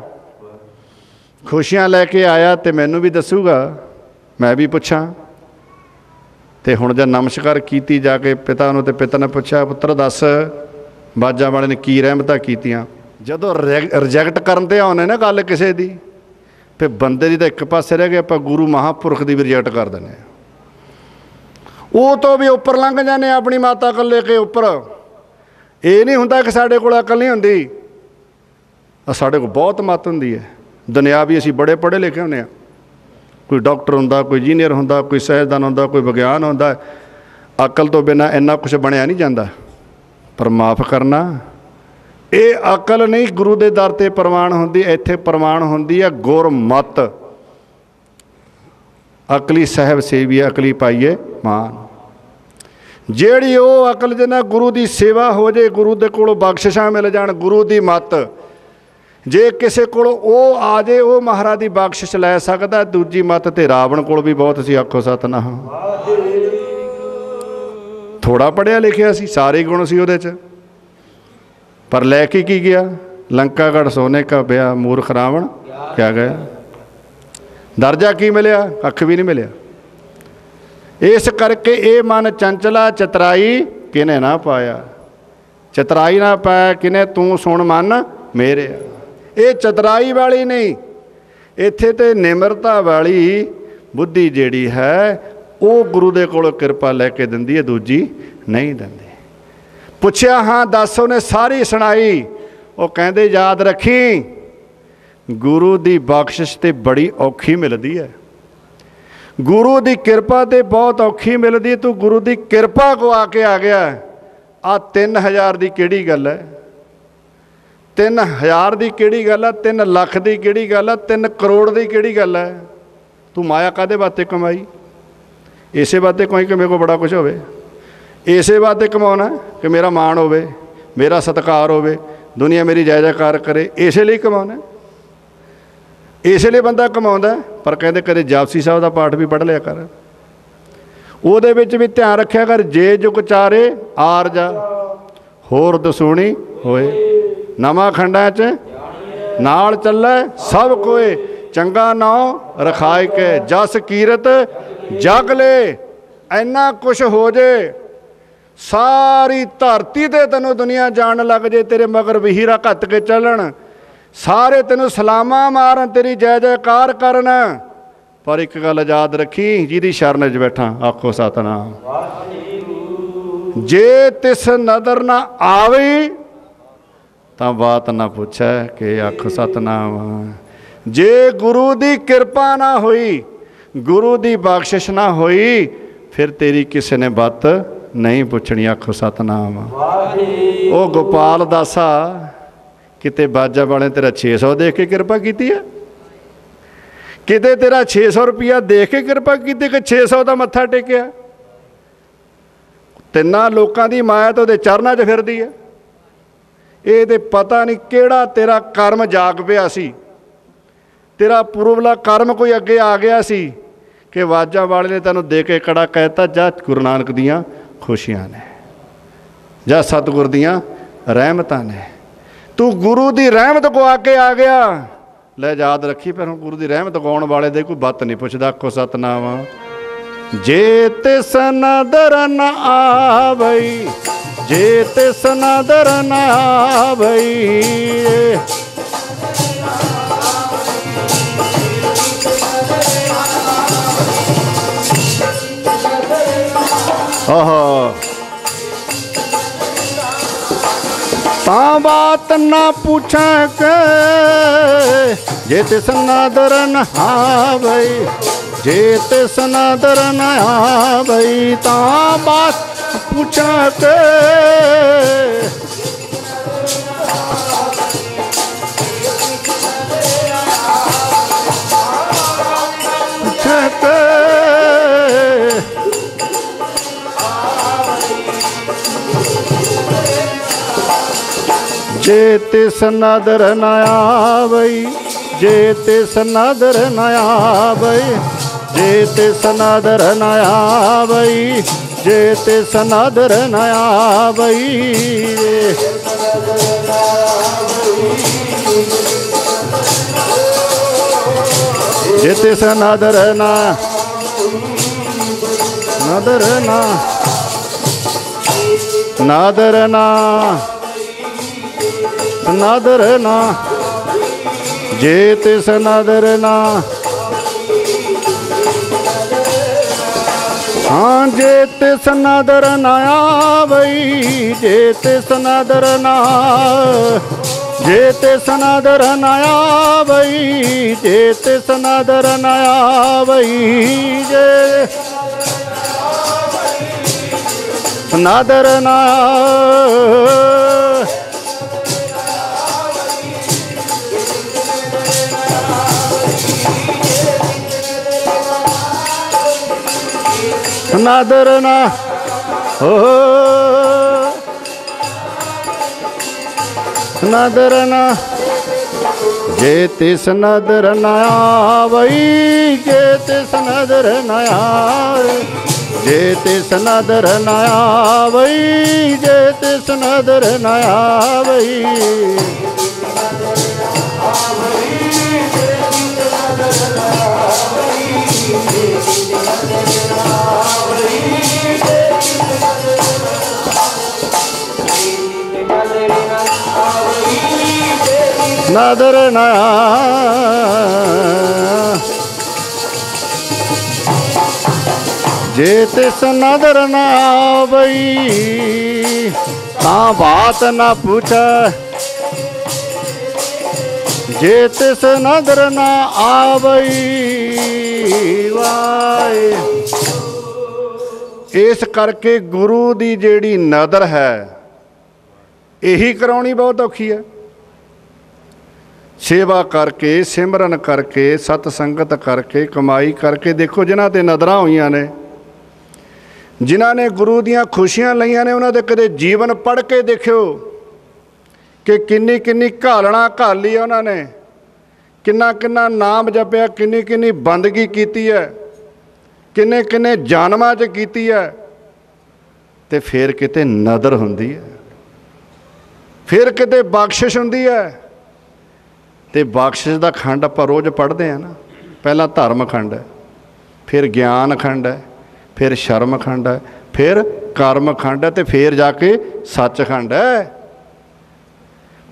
खुशियां लैके आया, तो मैनू भी दसूगा, मैं भी पुछां। तो हुण जब नमस्कार कीती जाके पिता नूं, ते पिता ने पुछया, पुत्र दस बाजा वाले ने की रहमतां कीतियां। जदों रिजैक्ट करन ते आउणे ना गल किसे दी, फिर बंदे दी तां एक पासे रह गए, आपां गुरु महापुरख दी भी रिजैक्ट कर दिंदे। वो तो भी उपर लंघ जाने अपनी माता अकल लेके उपर। ये नहीं हुंदा कि साडे कोल अकल नहीं हुंदी, साडे कोल बहुत मत हुंदी है। दुनियावी असीं बड़े पढ़े लिखे हुंदे आ, कोई डॉक्टर हुंदा, कोई इंजीनियर हुंदा, कोई साइंसदान हुंदा, कोई विज्ञान हुंदा। अकल तो बिना इन्ना कुछ बनया नहीं जाता। पर माफ़ करना, ये अकल नहीं गुरु के दर ते प्रमाण हुंदी, इत्थे प्रमाण हुंदी है गुरमत। अकली साहब सेवी अकली पाईए मान। जेड़ी वो अकल जिन्ना गुरु की सेवा हो जाए, गुरु के कोलों बख्शिशां मिल जाण, गुरु की मत जे किसी कोलों वो आ जाए, वो महाराज की बख्शिश लै सकदा। दूजी मत ते रावण कोल भी बहुत सी। आखो सतनाम। थोड़ा पढ़िया लिखिया सी, सारे गुण सी उहदे च, पर लैके की गया, लंकागढ़ सोने का ब्याह, मूर्ख रावण क्या गया। दर्जा की मिलिया, कख भी नहीं मिलिया। इस करके ये मन चंचला, चतराई किने ना पाया। चतराई ना पाया किने, तू सुन मन मेरे। ये चतराई वाली नहीं, इत्थे ते निमरता वाली बुद्धि जिहड़ी है, वो गुरु दे कोलों किरपा लैके दिंदी है, दूजी नहीं दिंदी। पुछया हाँ दस, उन्हें सारी सुनाई। वो कहते याद रखी, गुरु की बख्शिश तो बड़ी औखी मिलती है, गुरु की किरपा तो बहुत औखी मिलती। तू गुरु की किरपा को आके आ गया। आ 3000 की किहड़ी गल है, 3000 की किहड़ी गल है, 3 लाख की किहड़ी गल है, 3 करोड़ की किहड़ी गल है। तू माया काहदे वास्ते कमाई? इसे वास्ते कोई कि मेरे को बड़ा कुछ होवे, इसे वास्ते कमाना कि मेरा मान होवे, मेरा सत्कार होवे, दुनिया मेरी जय जयकार करे, इसे लिए कमाना। इसलिए बंदा कमाउंदा। पर कहते कदे जापसी साहब का पाठ भी पढ़ लिया कर, ਉਹਦੇ ਵਿੱਚ भी ध्यान रखा कर। जे जुग चारे आर जा, होर दसूणी होए, नवा खंडा च नाल चलै सब कोए, चंगा नाउ रखाए के जस कीरत जग ले। इन्ना कुछ हो जे, सारी धरती ते तेनों दुनिया जान लग जे, तेरे मगर वहीरा घत के चलन, सारे तेनों सलामा मारन, तेरी जय जयकार करन। पर एक गल याद रखी, जिहदी शरण च बैठा आखो सतनाम। जे तिस नदर ना आवे तां बात ना पूछे कि आखो सतनाम। जे गुरु की किरपा ना हुई, गुरु की बख्शिश ना हुई, फिर तेरी किसी ने बात नहीं पुछनी, आखो सतनाम। ओ गोपाल दासा किते बाजा वाले तेरा 600 देख के कृपा की है, किते तेरा 600 रुपया देख के कृपा की कि 600 का मत्था टेकिया। तिना लोगों की माया तो चरणों च फिरदी है। ये तो पता नहीं केड़ा तेरा कर्म जाग पिया सी, तेरा पूर्वला कर्म कोई अगे आ गया सी कि वाजा वाले ने तेनों दे के कड़ा कहता जा गुरु नानक दियाँ खुशियां ने, जा सतगुर दियाँ रहमतां ने। तू गुरु की रहमत गवा के आ गया। ले याद रखी, पर गुरु की रहमत गवाउण वाले दे कोई बात नहीं पुछदा। आखो सतनाम। जे तिस नदर न आवई, जे तिस नदर न आवई, ता बात ना पूछा के, जे तिस नदर न आवई, जे तिस नदर न आवई, ता बात पूछा के, पूछा के, जे तिस नदर न आवई, जे तिस नदर न आवई, जे तिस नदर न आवई, जे तिस नदर न आवई, जे तिस नदर न नदर न नदर न नदर ना, जे तिस नदर ना, हाँ जे तिस नदर ना आवई, जे तिस नदर ना, जे तिस नदर ना आवई, जे तिस नदर ना आवई, जे नदर ना, नदर ना हो, नदर ना, जे तिस नदर ना आवई, जे तिस नदर ना आवई, जे तिस नदर ना आवई, जे तिस नदर ना आवई, नदर ना, जे तिस नदर ना आवई, ता बात ना पूछे, जे तिस नदर ना आवई। वाए इस करके गुरु की जिहड़ी नदर है यही कराउणी बहुत औखी है। सेवा करके, सिमरन करके, सतसंगत करके, कमाई करके, देखो जिन्हां ते नदरां होईयां ने, जिन्हां ने गुरु दियां खुशियां लईयां ने, उन्हां दे कदे जीवन पढ़ के देखियो कि किन्नी किन्नी घालना घाली है उन्होंने, किन्ना किन्ना नाम जपिया, किन्नी किन्नी बंदगी कीती है, किन्ने किन्ने जन्मां च कीती है, ते फिर किते नदर हुंदी है, फिर किते बख्शिश हुंदी है। ते बख्शिश का खंड आपां रोज़ पढ़ते हैं ना। पहला धर्म खंड है, फिर ज्ञान खंड है, फिर शर्म खंड है, फिर कर्म खंड है, तो फिर जाके सच खंड है।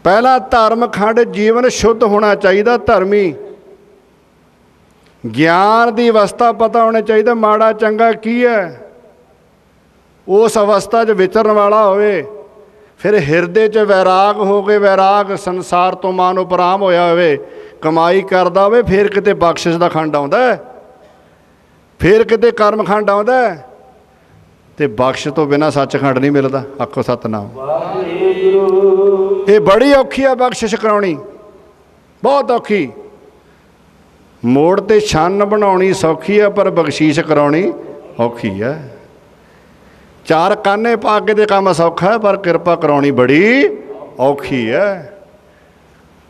पहला धर्म खंड जीवन शुद्ध होना चाहिए, धर्मी ज्ञान की अवस्था पता होनी चाहिए, माड़ा चंगा की है, उस अवस्था च विचरण वाला होवे। फिर हिरदे च वैराग हो गए, वैराग संसार तो मान उपराम होया होवे, कमाई करदा होवे, फिर किते बख्शिश का खंड आउंदा है, फिर किते कर्म खंड आउंदा है। ਤੇ ਬਖਸ਼ ਤੋਂ ਬਿਨਾਂ ਸੱਚਖੰਡ ਨਹੀਂ ਮਿਲਦਾ। ਆਖੋ ਸਤਨਾਮ। ਇਹ ਬੜੀ ਔਖੀ ਆ ਬਖਸ਼ਿਸ਼ ਕਰਾਉਣੀ, ਬਹੁਤ ਔਖੀ। ਮੋੜ ਤੇ ਛੰਨ ਬਣਾਉਣੀ ਸੌਖੀ ਆ, ਪਰ ਬਖਸ਼ੀਸ਼ ਕਰਾਉਣੀ ਔਖੀ ਆ। ਚਾਰ ਕਾਨੇ ਪਾ ਕੇ ਤੇ ਕੰਮ ਸੌਖਾ ਹੈ, ਪਰ ਕਿਰਪਾ ਕਰਾਉਣੀ ਬੜੀ ਔਖੀ ਹੈ।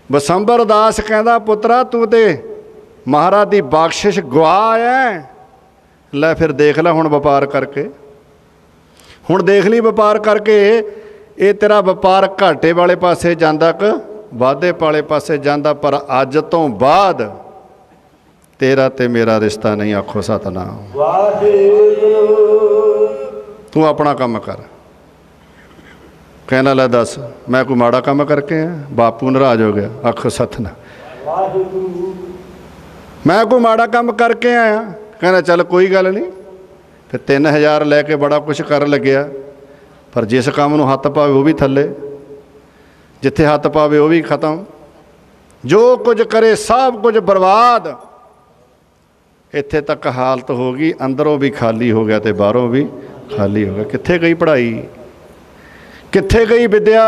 ਬਸੰਬਰ ਦਾਸ ਕਹਿੰਦਾ ਪੁੱਤਰਾ ਤੂੰ ਤੇ ਮਹਾਰਾਜ ਦੀ ਬਖਸ਼ਿਸ਼ ਗਵਾ ਆਇਆ। ਲੈ ਫਿਰ ਦੇਖ ਲੈ ਹੁਣ ਵਪਾਰ ਕਰਕੇ, ਹੁਣ ਦੇਖ ਲਈ ਵਪਾਰ ਕਰਕੇ ਇਹ ਤੇਰਾ ਵਪਾਰ ਘਾਟੇ ਵਾਲੇ ਪਾਸੇ ਜਾਂਦਾ ਕਿ ਵਾਧੇ ਵਾਲੇ ਪਾਸੇ ਜਾਂਦਾ। ਪਰ ਅੱਜ ਤੋਂ ਬਾਅਦ ਤੇਰਾ ਤੇ ਮੇਰਾ ਰਿਸ਼ਤਾ ਨਹੀਂ। ਆਖੋ ਸਤਨਾਮ। ਤੂੰ ਆਪਣਾ ਕੰਮ ਕਰ। कहना ला दस मैं कोई माड़ा काम करके आया? बापू नाराज हो गया। आखो सतनाम। मैं कोई माड़ा काम करके आया? कहना चल कोई गल नहीं। फिर 3000 लैके बड़ा कुछ कर लग्या, पर जिस काम नूं हत्थ पावे वो भी थले, जिथे हत्थ पावे वो भी खत्म। जो कुछ करे सब कुछ बर्बाद। इत्थे तक हालत हो गई, अंदरों भी खाली हो गया तो बाहरों भी खाली हो गया। कित्थे गई पढ़ाई, कित्थे गई विद्या,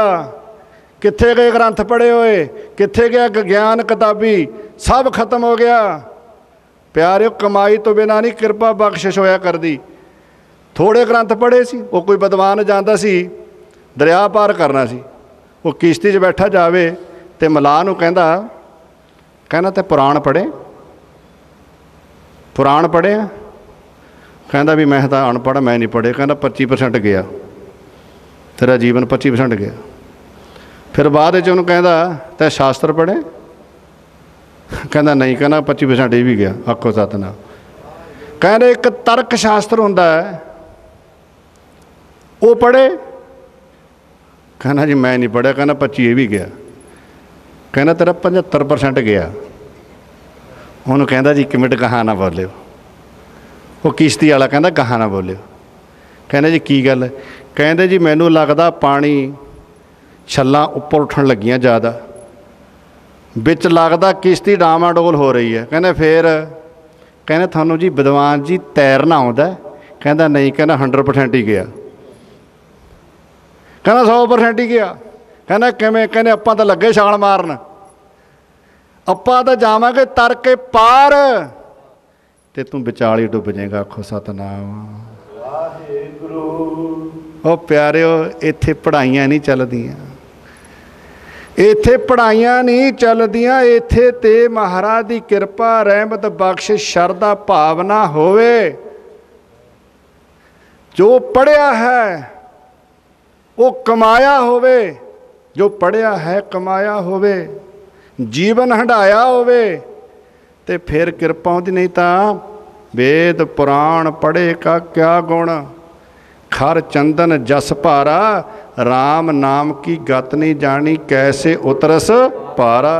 कित्थे गए ग्रंथ पढ़े हुए, कित्थे गया ज्ञान किताबी, सब खत्म हो गया। प्यारे कमाई तो बिना नहीं किरपा बख्शिश होया कर दी। थोड़े ग्रंथ पढ़े सी, वो कोई विद्वान जाता सी दरिया पार करना सी, वो किश्ती 'च बैठा जावे ते मलाह नूं कहना ते पुराण पढ़े, पुराण पढ़े आ? कहता भी मैं तो अनपढ़, मैं नहीं पढ़े। कहना 25% गया तेरा जीवन, 25% गया। फिर बाद उन्होंने कहता तै शास्त्र पढ़े? कहता नहीं। कहना 25% ये भी गया। आखो सतनाम। कहते एक तर्क शास्त्र होंदा है, वो पढ़े? कहना जी मैं नहीं पढ़िया। कहना 25 ये भी गया। कहना तेरा 75% गया। उन्होंने कहता जी 1 मिनट कहा ना बोलियो। वो किश्ती वाला कहता कहा ना बोलियो। कहने जी की गल? कहते जी मैनू लगता पानी छल्लां उपर उठन लगियां ज़्यादा, बिच लगता किश्ती डामाडोल हो रही है। कहने फिर? कहने थानू जी विद्वान जी तैरना आउंदा? कहता नहीं। कहना 100% ही गया। कहना 100% ही गया। कहना किवें? कहने आपां तां लगे छाल मारन, आपां तां जावांगे तर के पार, ते तू विचाली डुब जाएगा। आखो सतनाम। ओ प्यारिओ इत्थे पढ़ाइयां नहीं चलदियां, इत्थे पढ़ाइयां नहीं चलदियां, इत्थे ते महाराज दी किरपा रहमत बख्शिश शरदा भावना होवे। जो पढ़िया है वो कमाया होवे, जो पढ़िया है कमाया होवे, जीवन हंडाया होवे, ते फिर किरपा होंदी। नहीं तां वेद पुराण पढ़े का क्या गुण, खर चंदन जस भारा, राम नाम की गत नहीं जानी, कैसे उतरस पारा।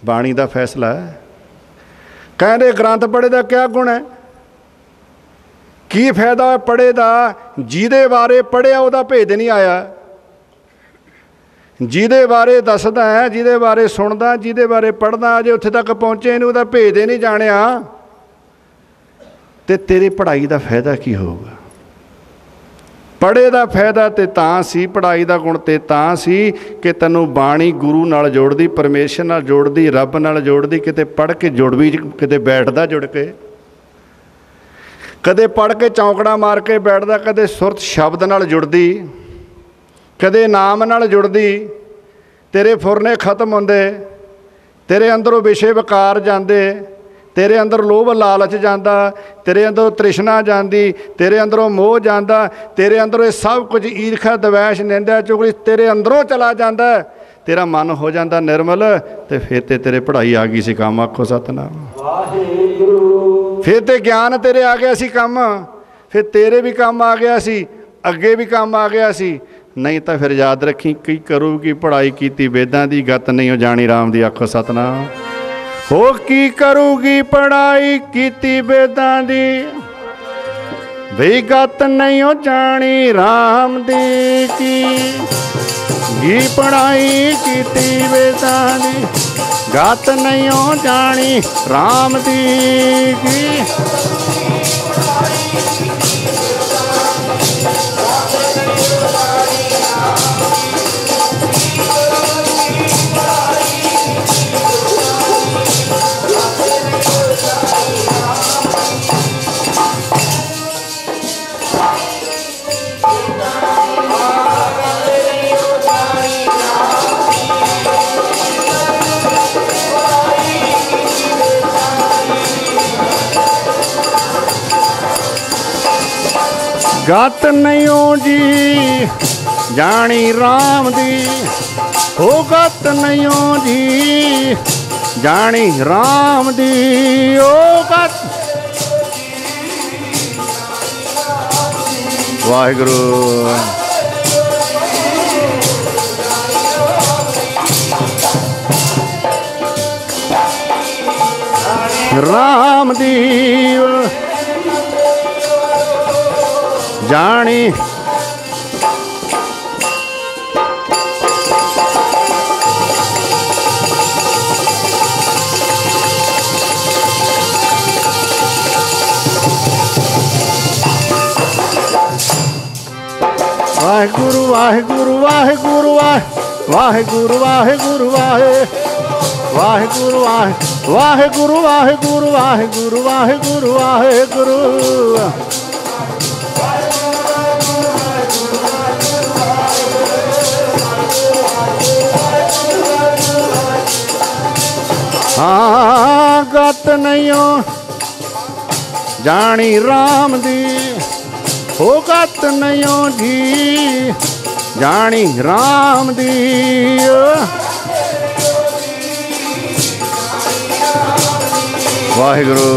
बाणी का फैसला है। कहते ग्रंथ पढ़े का क्या गुण है, की फायदा पढ़े का? जिहदे बारे पढ़िया उहदा भेद नहीं आया, जिहदे बारे दसदा है, जिहदे बारे सुनदा, जिहदे बारे पढ़दा, अजे उत्थे तक पहुँचे नहीं, उहदा भेद ही नहीं जानिया, ते तेरी पढ़ाई का फायदा की होगा? पढ़े का फायदा तो तां सी, पढ़ाई का गुण तो तां सी कि तैनूं बाणी गुरु नाल जोड़दी, परमेश्वर नाल जोड़दी, रब नाल जोड़दी। किते पढ़ के जुड़ भी, किते बैठदा जुड़ के, कदे पढ़ के चौंकड़ा मार के बैठदा, कदे सुरत शब्द नाल जुड़दी, कदे नाम नाल जुड़दी। तेरे फुरने खत्म होंदे, तेरे अंदरों विषय विकार जांदे, तेरे अंदर लोभ लालच जांदा, तेरे अंदरों तृष्णा जांदी, तेरे अंदरों मोह जांदा, तेरे अंदरों सब कुछ ईर्खा द्वेष निंदा चुगली तेरे अंदरों चला जांदा, तेरा मन हो जाता निर्मल, तो फिर ते तेरे पढ़ाई आ गई सी काम। आखो सतनाम। फिर ते ज्ञान तेरे आ गया सी काम, फिर तेरे भी काम आ गया सी, अगे भी काम आ गया सी। नहीं तो फिर याद रखी की करूगी पढ़ाई की वेदां दी गत नहीं हो जानी राम दी। आखो सतनाम। हो की करूगी पढ़ाई की वेदां दी, भी गत नहीं हो जानी राम दी की पढ़ाई की वेदां दी, गत नहीं हो जानी राम दी की। गत नहीं जी जानी राम दी, हो गत नहीं जी जानी राम दी, ओ गत। वाहिगुरु राम दी जानी, वाहिगुरु वाहिगुरु वाहिगुरु वाहिगुरु वाहिगुरु वाहिगुरु वाहिगुरु वाहिगुरु वाहिगुरु वाहिगुरु वाहिगुरु। हाँ गत नहीं जानी राम दी, हो गत नहीं जी जानी राम दी। वाहिगुरु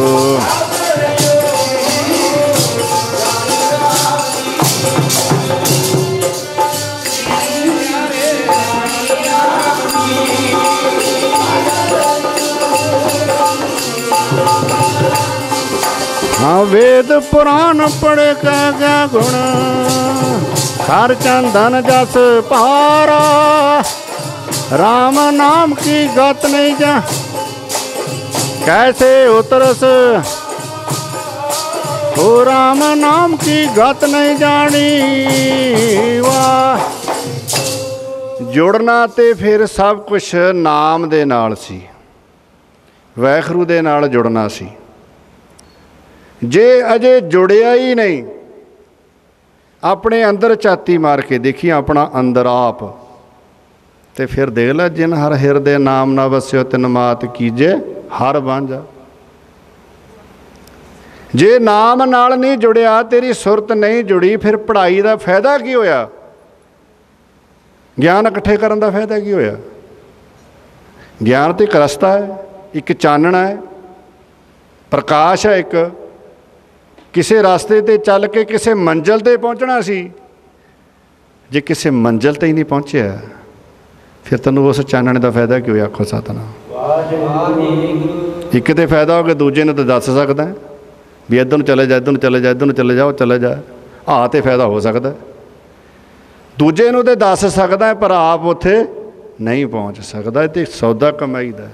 हाँ वेद पुराण पढ़े क्या गुण, हर चंदन जस पारा, राम नाम की गत नहीं जा कैसे उतरस, ओ राम नाम की गत नहीं जानी। वाह जुड़ना ते फिर सब कुछ नाम दे नाल सी, वैखरू दे नाल जुड़ना सी। जे अजे जुड़िया ही नहीं, अपने अंदर छाती मार के देखी अपना अंदर आप, ते फिर देख ला जिन हर हिरदे नाम ना वस्यो तिन मात कीजे हर बांझा। जे नाम नाल नहीं जुड़िया, तेरी सुरत नहीं जुड़ी, फिर पढ़ाई का फायदा की होया, ज्ञान इकट्ठे करने का फायदा की होया। ज्ञान तो एक रस्ता है, एक चानना है, प्रकाश है, एक किसी रास्ते ते चल के किसी मंजिल ते पहुँचना सी। जे किसी मंजिल ते ही नहीं पहुँचे फिर तेन उस चानने का फायदा क्यों? आखो सतनाम। एक तो फायदा हो गया, दूजे ने तो दस सकता है भी इधर चले जा, इधर चले जा, इधर चले जाओ, चले जा। हाँ तो फायदा हो सकता है, दूजे नूं तो दस सकता है, पर आप उत्थे नहीं पहुँच सकता। तो सौदा कमाई का।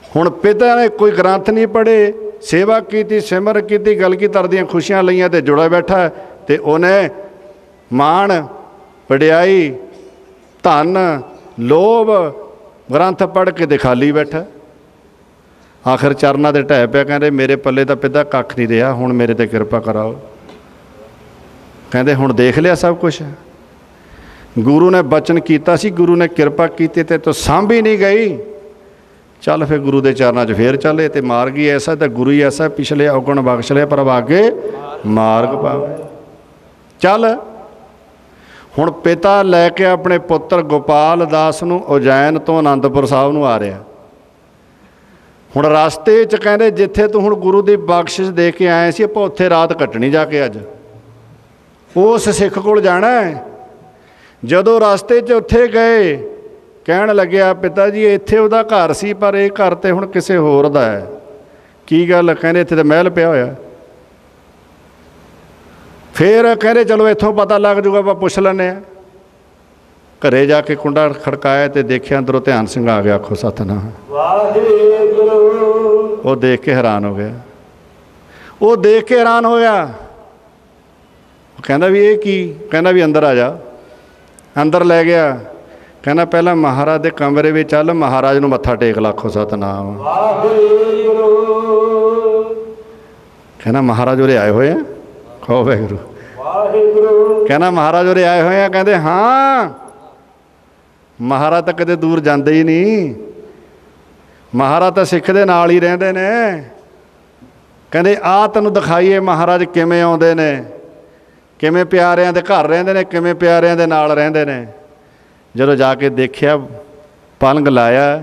हुण पिता ने कोई ग्रंथ नहीं पढ़े, सेवा की, सिमर की, गल की तरदियाँ खुशियां लईआं ते जुड़ा बैठा, तो उन्हें मान वडियाई धन लोभ ग्रंथ पढ़ के दिखाली बैठा। आखिर चरना दे ढह पिया, कहते मेरे पल्ले तो पिता कख नहीं रहा, हुण मेरे ते किरपा कराओ। कहते हुण देख लिया सब कुछ, गुरु ने बचन किया सी, गुरु ने किरपा की ते तो सांभी नहीं गई। चल फिर गुरु के चरणों च फिर चले, तो मार्ग ही ऐसा, तो गुरु ही ऐसा, पिछले अवगुण बख्श लिया पर आगे मार्ग पावे। चल हुण पिता लैके अपने पुत्र गोपाल दास नूं उजैन तो आनंदपुर साहब नूं आ रहा। हुण रास्ते च कहंदे जिथे तू हुण गुरु की बख्शिश दे के आए सी, आपां उत्थे रात कटनी जाके अज उस सिख कोल जाना है। जदों रास्ते च उत्थे गए, कहण लग्या पिता जी इत्थे उहदा घर सी, पर यह घर तो हुण किसे होर दा है। की गल? कहंदे इत्थे तां महल पिया होया। फिर कहते चलो इत्थों पता लग जूगा, आप पुछ लैने। घरे जाके कुंडा खड़काया तो देखिया अंदरों ध्यान सिंह आ गया। आखो सतनाम। वो देख के हैरान हो गया, वो देख के हैरान हो गया। कहना भी ये की? कहना भी अंदर आ जा। अंदर लै गया, कहना पहला महाराज के कमरे में चल, महाराज नूं मत्था टेक ला। आखो सतनाम। कहना महाराज उरे आए हुए हैं? कहो वाहिगुरू। कहना महाराज उरे आए हुए हैं? कहते हाँ। महाराज तो कदे दूर जाते ही नहीं, महाराज तो सिख दे नाल ही रहंदे ने। कहते आ तैनूं दिखाईए महाराज किवें आउंदे ने। ਕਿਵੇਂ ਪਿਆਰਿਆਂ ਦੇ ਘਰ ਰਹਿੰਦੇ ਨੇ, ਕਿਵੇਂ ਪਿਆਰਿਆਂ ਦੇ ਨਾਲ ਰਹਿੰਦੇ ਨੇ। ਜਦੋਂ ਜਾ ਕੇ ਦੇਖਿਆ, ਪਲੰਗ ਲਾਇਆ,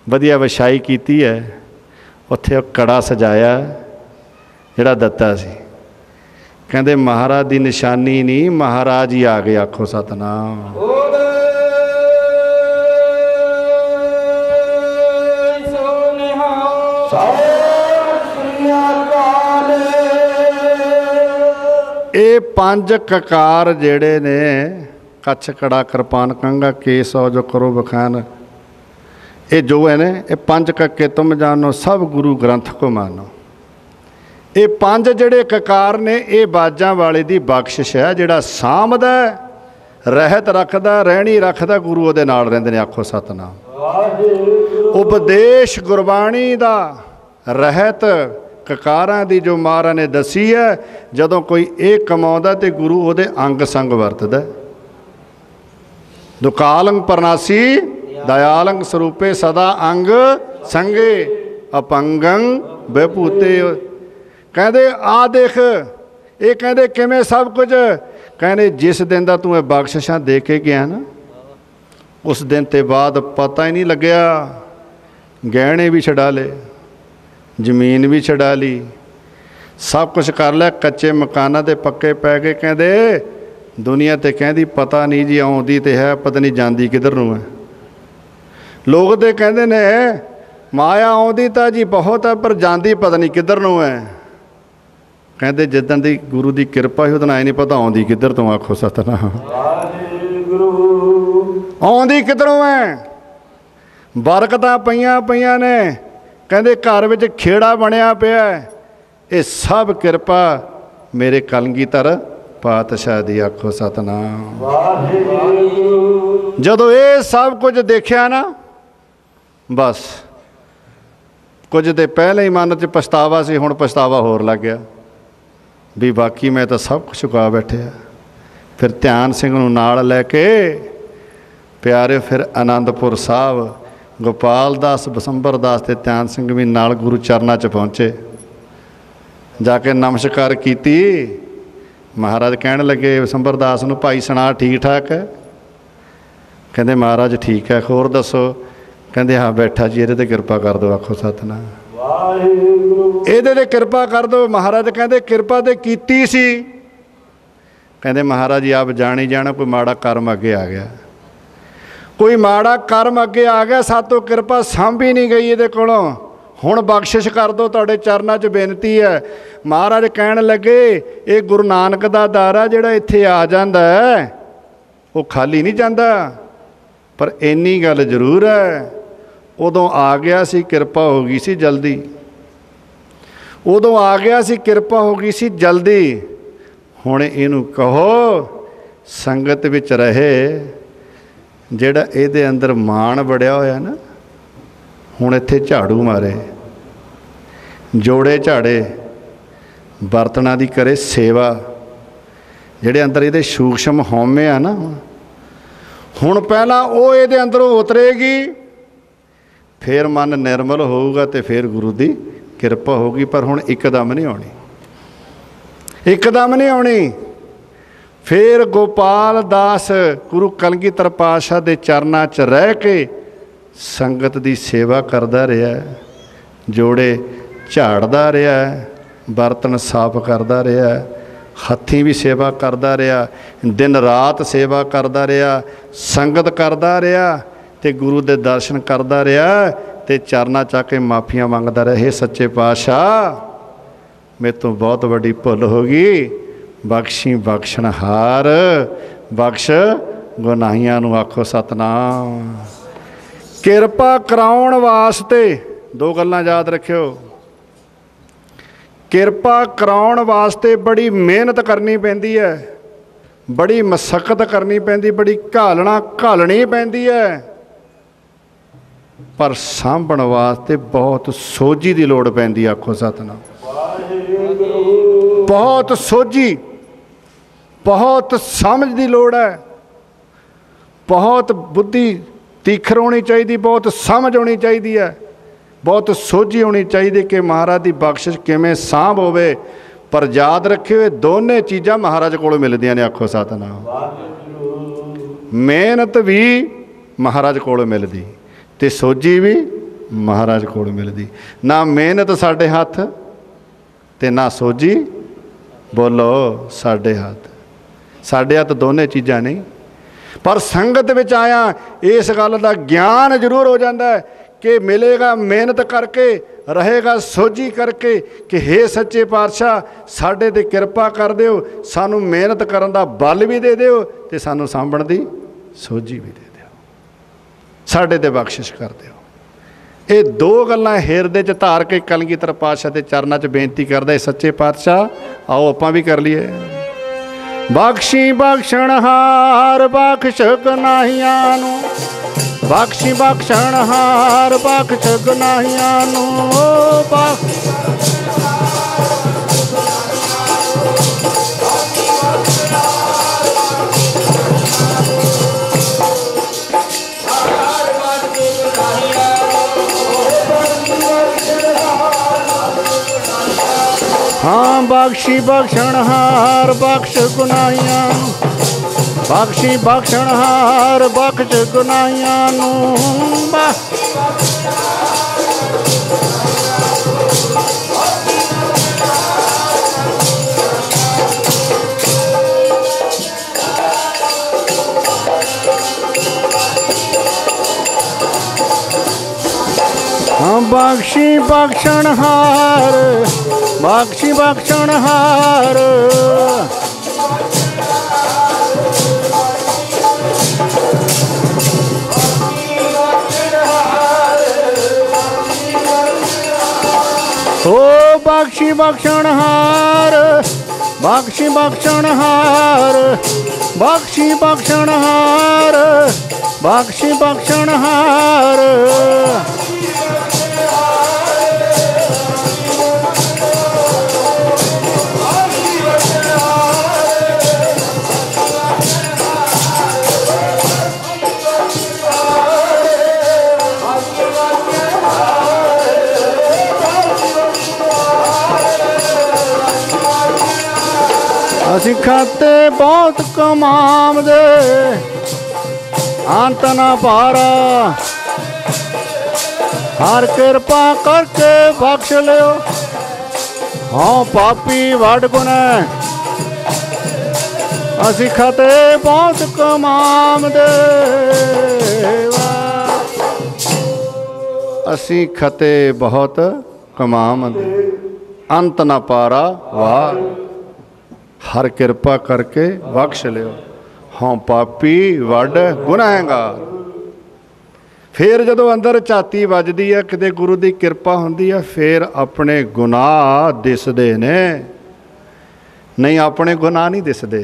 ਵਧੀਆ ਵਿਛਾਈ ਕੀਤੀ ਹੈ, ਉੱਥੇ ਉਹ ਕੜਾ ਸਜਾਇਆ ਜਿਹੜਾ ਦਿੱਤਾ ਸੀ। ਕਹਿੰਦੇ ਮਹਾਰਾਜ ਦੀ ਨਿਸ਼ਾਨੀ ਨਹੀਂ, ਮਹਾਰਾਜ ਹੀ ਆ ਗਏ। ਆਖੋ ਸਤਨਾਮ। ਇਹ ਪੰਜ ਕਕਾਰ ਜਿਹੜੇ ਨੇ, ਕੱਛ ਕੜਾ ਕਿਰਪਾਨ ਕੰਘਾ ਕੇਸ ਔ ਜੋ ਕਰੋ ਬਖਾਨ, ਇਹ ਜੋ ਹੈ ਨੇ, ਇਹ ਪੰਜ ਕੱਕੇ ਤੁਮ ਜਾਣੋ ਸਭ ਗੁਰੂ ਗ੍ਰੰਥ ਕੋ ਮਾਨੋ। ਇਹ ਪੰਜ ਜਿਹੜੇ ਕਕਾਰ ਨੇ, ਇਹ ਬਾਜਾਂ ਵਾਲੇ ਦੀ ਬਖਸ਼ਿਸ਼ ਹੈ। ਜਿਹੜਾ ਸਾਂਭਦਾ, ਰਹਿਤ ਰੱਖਦਾ, ਰਹਿਣੀ ਰੱਖਦਾ, ਗੁਰੂ ਉਹਦੇ ਨਾਲ ਰਹਿੰਦੇ ਨੇ। ਆਖੋ ਸਤਨਾਮ। ਉਪਦੇਸ਼ ਗੁਰਬਾਣੀ ਦਾ ਰਹਿਤ ਕਕਾਰਾਂ ਦੀ ਜੋ ਮਹਾਰਾਜ ਨੇ ਦੱਸੀ ਹੈ, ਜਦੋਂ ਕੋਈ ਇਹ ਕਮਾਉਂਦਾ ਤੇ ਗੁਰੂ ਉਹਦੇ ਅੰਗ ਸੰਗ ਵਰਤਦਾ। ਦੁਕਾਲੰਗ ਪਰਨਾਸੀ ਦਇਆਲੰਗ ਸਰੂਪੇ ਸਦਾ ਅੰਗ ਸੰਗੇ ਅਪੰਗੰ ਬੇਭੂਤੇ। ਕਹਿੰਦੇ ਆ ਦੇਖ, ਇਹ ਕਹਿੰਦੇ ਕਿਵੇਂ ਸਭ ਕੁਝ, ਕਹਿੰਦੇ ਜਿਸ ਦਿਨ ਦਾ ਤੂੰ ਇਹ ਬਖਸ਼ਿਸ਼ਾਂ ਦੇ ਕੇ ਗਿਆ ਨਾ, ਉਸ ਦਿਨ ਤੇ ਬਾਅਦ ਪਤਾ ਹੀ ਨਹੀਂ ਲੱਗਿਆ। ਗਹਿਣੇ ਵੀ ਛਡਾ ਲਏ, ਜ਼ਮੀਨ ਵੀ ਛਡਾ ਲਈ, ਸਭ ਕੁਛ ਕਰ ਲਿਆ, ਕੱਚੇ ਮਕਾਨਾਂ ਦੇ ਪੱਕੇ ਪੈ ਗਏ। ਕਹਿੰਦੇ ਦੁਨੀਆ ਤੇ ਕਹਿੰਦੀ ਪਤਾ ਨਹੀਂ ਜੀ, ਆਉਂਦੀ ਤੇ ਹੈ, ਪਤਾ ਨਹੀਂ ਜਾਂਦੀ ਕਿੱਧਰ ਨੂੰ ਹੈ। ਲੋਕ ਤੇ ਕਹਿੰਦੇ ਨੇ ਮਾਇਆ ਆਉਂਦੀ ਤਾਂ ਜੀ ਬਹੁਤ ਹੈ, ਪਰ ਜਾਂਦੀ ਪਤਾ ਨਹੀਂ ਕਿੱਧਰ ਨੂੰ ਹੈ। ਕਹਿੰਦੇ ਜਿੱਦਣ ਦੀ ਗੁਰੂ ਦੀ ਕਿਰਪਾ ਸੀ, ਉਦੋਂ ਆਏ ਨਹੀਂ ਪਤਾ ਆਉਂਦੀ ਕਿੱਧਰ ਤੋਂ। ਆਖੋ ਸਤਨਾਮ। ਆਉਂਦੀ ਕਿੱਧਰੋਂ ਹੈ? ਬਰਕਤਾਂ ਪਈਆਂ ਪਈਆਂ ਨੇ। ਕਹਿੰਦੇ ਘਰ ਵਿੱਚ ਖੇੜਾ ਬਣਿਆ ਪਿਆ। ਇਹ ਸਭ ਕਿਰਪਾ ਮੇਰੇ ਕਲਗੀਧਰ ਪਾਤਸ਼ਾਹ ਦੀ। ਆਖੋ ਸਤਨਾਮ। ਜਦੋਂ ਇਹ ਸਭ ਕੁਝ ਦੇਖਿਆ ਨਾ, ਬਸ ਕੁਝ ਦੇ ਪਹਿਲੇ ਹੀ ਮਨ 'ਚ ਪਛਤਾਵਾ ਸੀ, ਹੁਣ ਪਛਤਾਵਾ ਹੋਰ ਲੱਗ ਗਿਆ ਵੀ ਬਾਕੀ ਮੈਂ ਤਾਂ ਸਭ ਕੁਝ ਚੁਕਾ ਬੈਠਿਆ। ਫਿਰ ਧਿਆਨ ਸਿੰਘ ਨੂੰ ਨਾਲ ਲੈ ਕੇ ਪਿਆਰੇ ਫਿਰ ਆਨੰਦਪੁਰ ਸਾਹਿਬ ਗੋਪਾਲ ਦਾਸ, ਬਸੰਬਰ ਦਾਸ ਤੇ ਧਿਆਨ ਸਿੰਘ ਵੀ ਨਾਲ ਗੁਰੂ ਚਰਨਾਂ 'ਚ ਪਹੁੰਚੇ। ਜਾ ਕੇ ਨਮਸਕਾਰ ਕੀਤੀ। ਮਹਾਰਾਜ ਕਹਿਣ ਲੱਗੇ ਬਸੰਬਰ ਦਾਸ ਨੂੰ, ਭਾਈ ਸੁਣਾ ਠੀਕ ਠਾਕ ਹੈ? ਕਹਿੰਦੇ ਮਹਾਰਾਜ ਠੀਕ ਹੈ, ਹੋਰ ਦੱਸੋ? ਕਹਿੰਦੇ ਹਾਂ ਬੈਠਾ ਜੀ, ਇਹਦੇ 'ਤੇ ਕਿਰਪਾ ਕਰ ਦਿਓ। ਆਖੋ ਸਤਨਾਮ। ਇਹਦੇ 'ਤੇ ਕਿਰਪਾ ਕਰ ਦਿਓ। ਮਹਾਰਾਜ ਕਹਿੰਦੇ ਕਿਰਪਾ ਤੇ ਕੀਤੀ ਸੀ। ਕਹਿੰਦੇ ਮਹਾਰਾਜ ਜੀ ਆਪ ਜਾਣ ਹੀ ਜਾਣਾ, ਕੋਈ ਮਾੜਾ ਕਰਮ ਅੱਗੇ ਆ ਗਿਆ, ਕੋਈ ਮਾੜਾ ਕਰਮ ਅੱਗੇ ਆ ਗਿਆ, ਸਾਤੋਂ ਕਿਰਪਾ ਸਾਂਭੀ ਨਹੀਂ ਗਈ ਇਹਦੇ ਕੋਲੋਂ। ਹੁਣ ਬਖਸ਼ਿਸ਼ ਕਰ ਦਿਓ, ਤੁਹਾਡੇ ਚਰਨਾਂ 'ਚ ਬੇਨਤੀ ਹੈ। ਮਹਾਰਾਜ ਕਹਿਣ ਲੱਗੇ ਇਹ ਗੁਰੂ ਨਾਨਕ ਦਾ ਦਰ ਆ, ਜਿਹੜਾ ਇੱਥੇ ਆ ਜਾਂਦਾ ਹੈ ਉਹ ਖਾਲੀ ਨਹੀਂ ਜਾਂਦਾ। ਪਰ ਇੰਨੀ ਗੱਲ ਜ਼ਰੂਰ ਹੈ, ਉਦੋਂ ਆ ਗਿਆ ਸੀ, ਕਿਰਪਾ ਹੋ ਗਈ ਸੀ ਜਲਦੀ। ਉਦੋਂ ਆ ਗਿਆ ਸੀ, ਕਿਰਪਾ ਹੋ ਗਈ ਸੀ ਜਲਦੀ। ਹੁਣ ਇਹਨੂੰ ਕਹੋ ਸੰਗਤ ਵਿੱਚ ਰਹੇ। ਜਿਹੜਾ ਇਹਦੇ ਅੰਦਰ ਮਾਣ ਵੜਿਆ ਹੋਇਆ ਨਾ, ਹੁਣ ਇੱਥੇ ਝਾੜੂ ਮਾਰੇ, ਜੋੜੇ ਝਾੜੇ, ਬਰਤਨਾਂ ਦੀ ਕਰੇ ਸੇਵਾ। ਜਿਹੜੇ ਅੰਦਰ ਇਹਦੇ ਸੂਖਸ਼ਮ ਹਉਮੈ ਆ ਨਾ, ਹੁਣ ਪਹਿਲਾਂ ਉਹ ਇਹਦੇ ਅੰਦਰੋਂ ਉਤਰੇਗੀ, ਫਿਰ ਮਨ ਨਿਰਮਲ ਹੋਊਗਾ ਤੇ ਫਿਰ ਗੁਰੂ ਦੀ ਕਿਰਪਾ ਹੋਊਗੀ। ਪਰ ਹੁਣ ਇੱਕਦਮ ਨਹੀਂ ਆਉਣੀ, ਇੱਕਦਮ ਨਹੀਂ ਆਉਣੀ। ਫਿਰ ਗੋਪਾਲ ਦਾਸ ਗੁਰੂ ਕਲਗੀਧਰ ਪਾਤਸ਼ਾਹ ਦੇ ਚਰਨਾਂ 'ਚ ਰਹਿ ਕੇ ਸੰਗਤ ਦੀ ਸੇਵਾ ਕਰਦਾ ਰਿਹਾ, ਜੋੜੇ ਝਾੜਦਾ ਰਿਹਾ, ਬਰਤਨ ਸਾਫ਼ ਕਰਦਾ ਰਿਹਾ, ਹੱਥੀਂ ਵੀ ਸੇਵਾ ਕਰਦਾ ਰਿਹਾ, ਦਿਨ ਰਾਤ ਸੇਵਾ ਕਰਦਾ ਰਿਹਾ, ਸੰਗਤ ਕਰਦਾ ਰਿਹਾ ਤੇ ਗੁਰੂ ਦੇ ਦਰਸ਼ਨ ਕਰਦਾ ਰਿਹਾ ਤੇ ਚਰਨਾਂ 'ਚ ਆ ਕੇ ਮਾਫੀਆਂ ਮੰਗਦਾ ਰਿਹਾ। ਹੇ ਸੱਚੇ ਪਾਤਸ਼ਾਹ, ਮੇਰੇ ਤੋਂ ਬਹੁਤ ਵੱਡੀ ਭੁੱਲ ਹੋ ਗਈ, ਬਖਸ਼ੀ ਬਖਸ਼ਣਹਾਰ, ਬਖਸ਼ ਗੁਨਾਹੀਆਂ ਨੂੰ। ਆਖੋ ਸਤਨਾਮ। ਕਿਰਪਾ ਕਰਾਉਣ ਵਾਸਤੇ ਦੋ ਗੱਲਾਂ ਯਾਦ ਰੱਖਿਓ। ਕਿਰਪਾ ਕਰਾਉਣ ਵਾਸਤੇ ਬੜੀ ਮਿਹਨਤ ਕਰਨੀ ਪੈਂਦੀ ਹੈ, ਬੜੀ ਮਸ਼ੱਕਤ ਕਰਨੀ ਪੈਂਦੀ, ਬੜੀ ਘਾਲਣੀ ਪੈਂਦੀ ਹੈ। ਪਰ ਸਾਂਭਣ ਵਾਸਤੇ ਬਹੁਤ ਸੋਝੀ ਦੀ ਲੋੜ ਪੈਂਦੀ। ਆਖੋ ਸਤਨਾਮ। ਬਹੁਤ ਸੋਝੀ, ਬਹੁਤ ਸਮਝ ਦੀ ਲੋੜ ਹੈ, ਬਹੁਤ ਬੁੱਧੀ ਤੀਖਰ ਹੋਣੀ ਚਾਹੀਦੀ, ਬਹੁਤ ਸਮਝ ਹੋਣੀ ਚਾਹੀਦੀ ਹੈ, ਬਹੁਤ ਸੋਝੀ ਹੋਣੀ ਚਾਹੀਦੀ ਕਿ ਮਹਾਰਾਜ ਦੀ ਬਖਸ਼ਿਸ਼ ਕਿਵੇਂ ਸਾਂਭ ਹੋਵੇ। पर याद रखियो ये दोने चीज़ां महाराज कोलों मिलदियां ने। आखो सतनाम। मेहनत भी महाराज कोलों मिलदी ते सोझी भी महाराज कोलों मिलदी। ना मेहनत साडे हथ ते ना सोझी बोलो साडे हथ। साडे हथ दोने चीज़ां नहीं। पर संगत विच आया इस गल का ज्ञान जरूर हो जाता है कि मिलेगा मेहनत करके, रहेगा सोझी करके कि हे सच्चे पातशाह साडे ते किरपा कर दिओ, सानू मेहनत करन दा बल भी दे दिओ ते सानू सांभण दी सोझी भी दे दिओ, साडे ते बख्शिश कर दिओ। ये दो गल्लां हिरदे च धार के कलगीधर पातशाह के चरनां च बेनती करदा है सच्चे पातशाह आओ आपां भी कर लईए। बख्शी बख्शणहार बख्श गनाहियां नूं, बख्शी बख्शणहार बख्श गनाहियां नूं। हाँ बख्शी बख्शणहार बख्श गुनाहियां, बख्शी बख्शणहार बख्श गुनाहियां नूं। हाँ बख्शी बख्शणहार बख्शी बख्शणहार। ओ बख्शी बख्शणहार बख्शी बख्शणहार, बख्शी बख्शणहार बख्शी बख्शणहार। असी खाते बहुत कमाम दे अंत ना पारा, हर कृपा करके बख्श लियो। हाँ पापी वड गुने असी खाते बहुत कमाम दे, असी खते बहुत कमाम दे अंत ना पारा वाह, हर कृपा करके बख्श लियो। हाँ पापी वड गुनाहगार। फिर जदों अंदर झाती वजदी है किते गुरु की कृपा हुंदी है फिर अपने गुनाह दिसदे ने। नहीं अपने गुनाह नहीं दिसदे,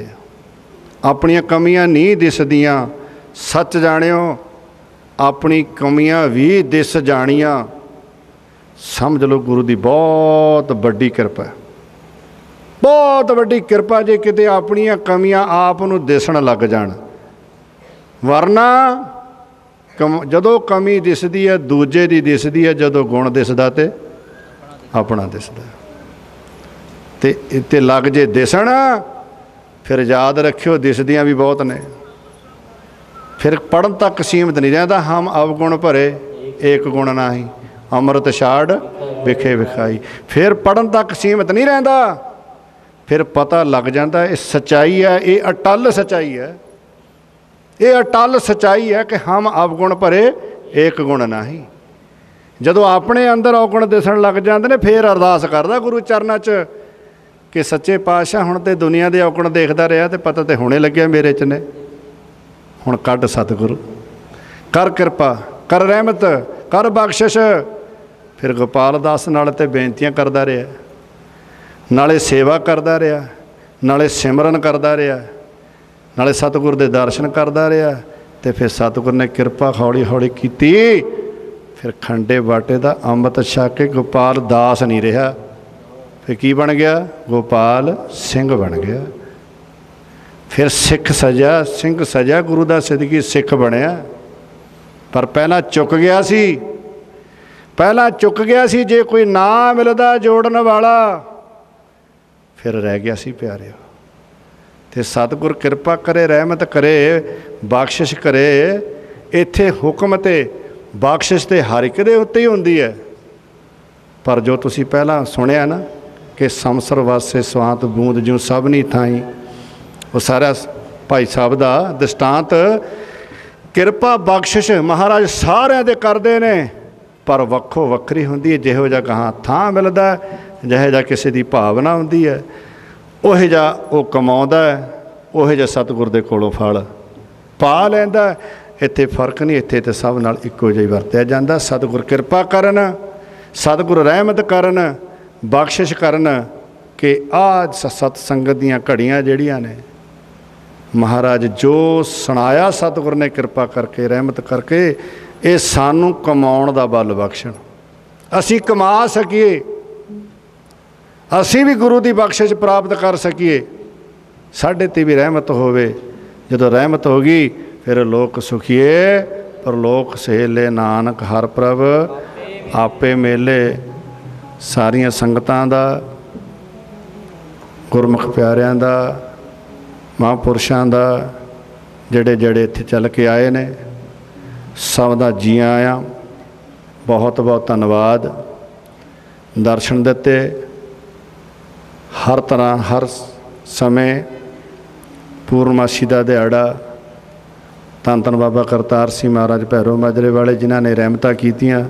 अपनियां कमियां नहीं दिसदियां। सच जाणियो अपनी कमियां भी दिस जाणियां समझ लो गुरु की बहुत वड्डी कृपा है, बहुत वड्डी कृपा जे किते अपनियां कमियां आप नूं दिसण लग जाण। वरना जदों कमी दिसदी है दूजे दी दिसदी है, जदों गुण दिसदा ते अपना दिसदा ते लग जे दिसण फिर याद रखियो दिसदियां भी बहुत ने। फिर पढ़न तक सीमित नहीं रहता। हम अवगुण भरे एक गुण नाही, अमृत छाड़ विखे विखाई। फिर पढ़न तक सीमित नहीं रहता, फिर पता लग जाता है सच्चाई है, ये अटल सच्चाई है, ये अटल सच्चाई है कि हम अवगुण भरे एक गुण नाही। जदों अपने अंदर अवगुण दिसण लग जाते हैं फिर अरदास करदा गुरु चरनां च कि सच्चे पातशाह हुण ते दुनिया दे अवगुण देखदा रहा ते पता तो हुणे लग्या मेरे च ने, हुण कढ सतगुरु कर कृपा कर रहमत कर बख्शिश। फिर गोपाल दास नाल ते बेनतियां करदा रहा, नाले सेवा करदा रहा, नाले सिमरन करदा रहा, नाले सतगुर दे दर्शन करदा रहा। तो फिर सतगुर ने कृपा हौली हौली की। फिर खंडे बाटे दा अमृत छक के गोपाल दास नहीं रहा, फिर की बन गया गोपाल सिंह बन गया। फिर सिख सजा, सिंह सजा, गुरु दा सिदकी सिख बनया। पर पहला चुक गया सी, पहला चुक गया सी। जे कोई ना मिलदा जोड़न वाला फिर रह गया सी प्यारिओ। ते सतगुर किरपा करे, रहमत करे, बख्शिश करे। इत्थे हुक्म ते बख्शिश ते हर एक दे उत्ते ही हुंदी है। पर जो तुसी पहला सुनिया ना कि समसर वासे स्वांत बूंद ज्यों सबनी थाई, वो सारा भाई साहब का दृष्टांत किरपा बख्शिश महाराज सारे दे करते ने, पर वक्खो वक्री होंदी है। जिहो जिहा कहाँ थां मिलदा, जिहो जिहा किसी की भावना होंदी है, उहो जिहा वो कमाउंदा है, उहो जिहा सतगुर दे कोलों फल पा लैंदा। इत्थे फर्क नहीं, इत्थे ते सब नाल इक्को जिहा वरतिया जांदा। सतगुर किरपा करन, सतगुर रहमत करन, बख्शिश करन कि आ सत संगत दीयां घड़ियां जिहड़ियां ने महाराज जो सुनाया सतगुर ने किरपा करके रहमत करके, ये सानू कमाउण दा बल बख्शण, असी कमा सकीए, असी भी गुरु की बख्शिश प्राप्त कर सकीए, साढ़े ते भी रहमत होवे। जदों रहमत होगी फिर लोक सुखीए, पर लोक सहेले नानक हर प्रभ आपे मेले। सारियां संगतां दा, गुरमुख प्यारियां दा, महापुरुषां दा, जड़े जड़े इत्थे चल के आए ने, सब दा जी आया। बहुत बहुत धन्नवाद। दर्शन दिते हर तरह हर समय। पूर्णमासी का दिहाड़ा, धन धन बाबा करतार सिंह महाराज भैरो माजरे वाले जिन्हों ने रहमतां कीतियां,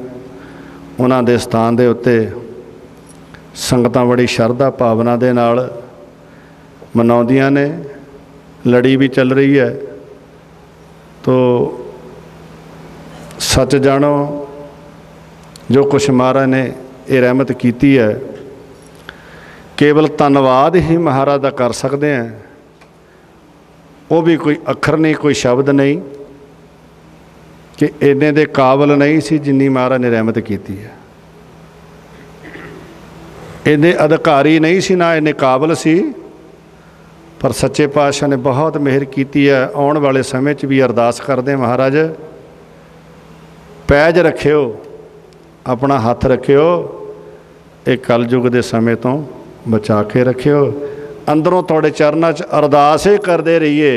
उन्हां दे स्थान दे उत्ते संगतां बड़ी शरधा भावना दे नाल मनाउंदियां ने। लड़ी भी चल रही है। तो सच जानो, जो कुछ महाराज ने ये रहमत कीती है, केवल धन्नवाद ही महाराज का कर सकते हैं। वो भी कोई अखर नहीं, कोई शब्द नहीं कि इन्ने दे काबल नहीं सी जिन्नी महाराज ने रहमत कीती है। इन्ने अधिकारी नहीं सी, ना इन्ने काबल सी, पर सच्चे पातशाह ने बहुत मेहर की है। आने वाले समय च भी अरदास करते महाराज पैज रखियो, अपना हथ रखियो, एक कलयुग के समय तो बचा के रखियो। अंदरों थोड़े चरणों च अरदास ही करते रहिए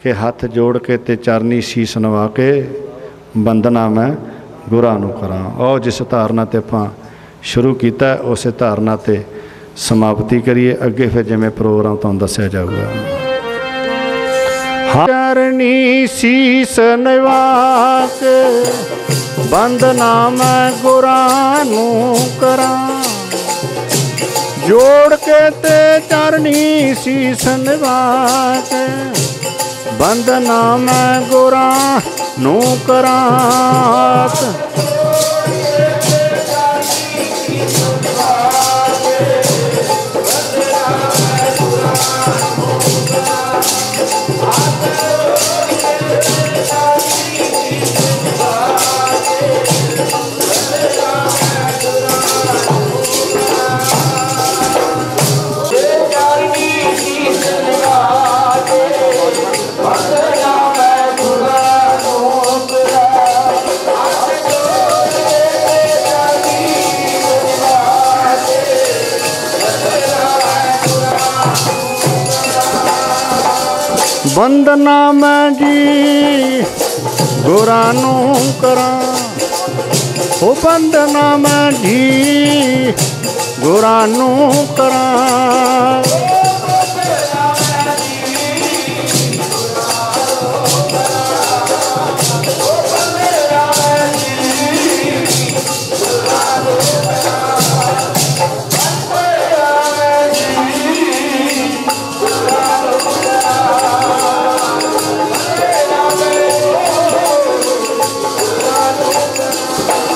कि हाथ जोड़ के ते चरनी शीस नवा के बंदना मैं गुरां नूं करां। और जिस धारना ते आपां शुरू किया उस धारना ते समाप्ति करिए। अगे फिर जिवें प्रोग्राम तुहानूं दस्सिया जाऊगा। चरनी शीस नवा के बंदना मैं गुरां नूं करां, जोड़ के ते चरनी शीस नवा के बंदना मैं गुरां नूं करां। बंदना मैं जी गुरां नूं करां, ओ बंदना मैं जी गुरां नूं करां।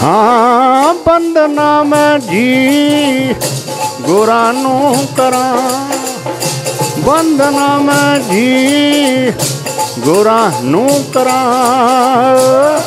हाँ बंदना मैं जी गुरां नूं करां, बंदना मैं जी गुरां नूं करां।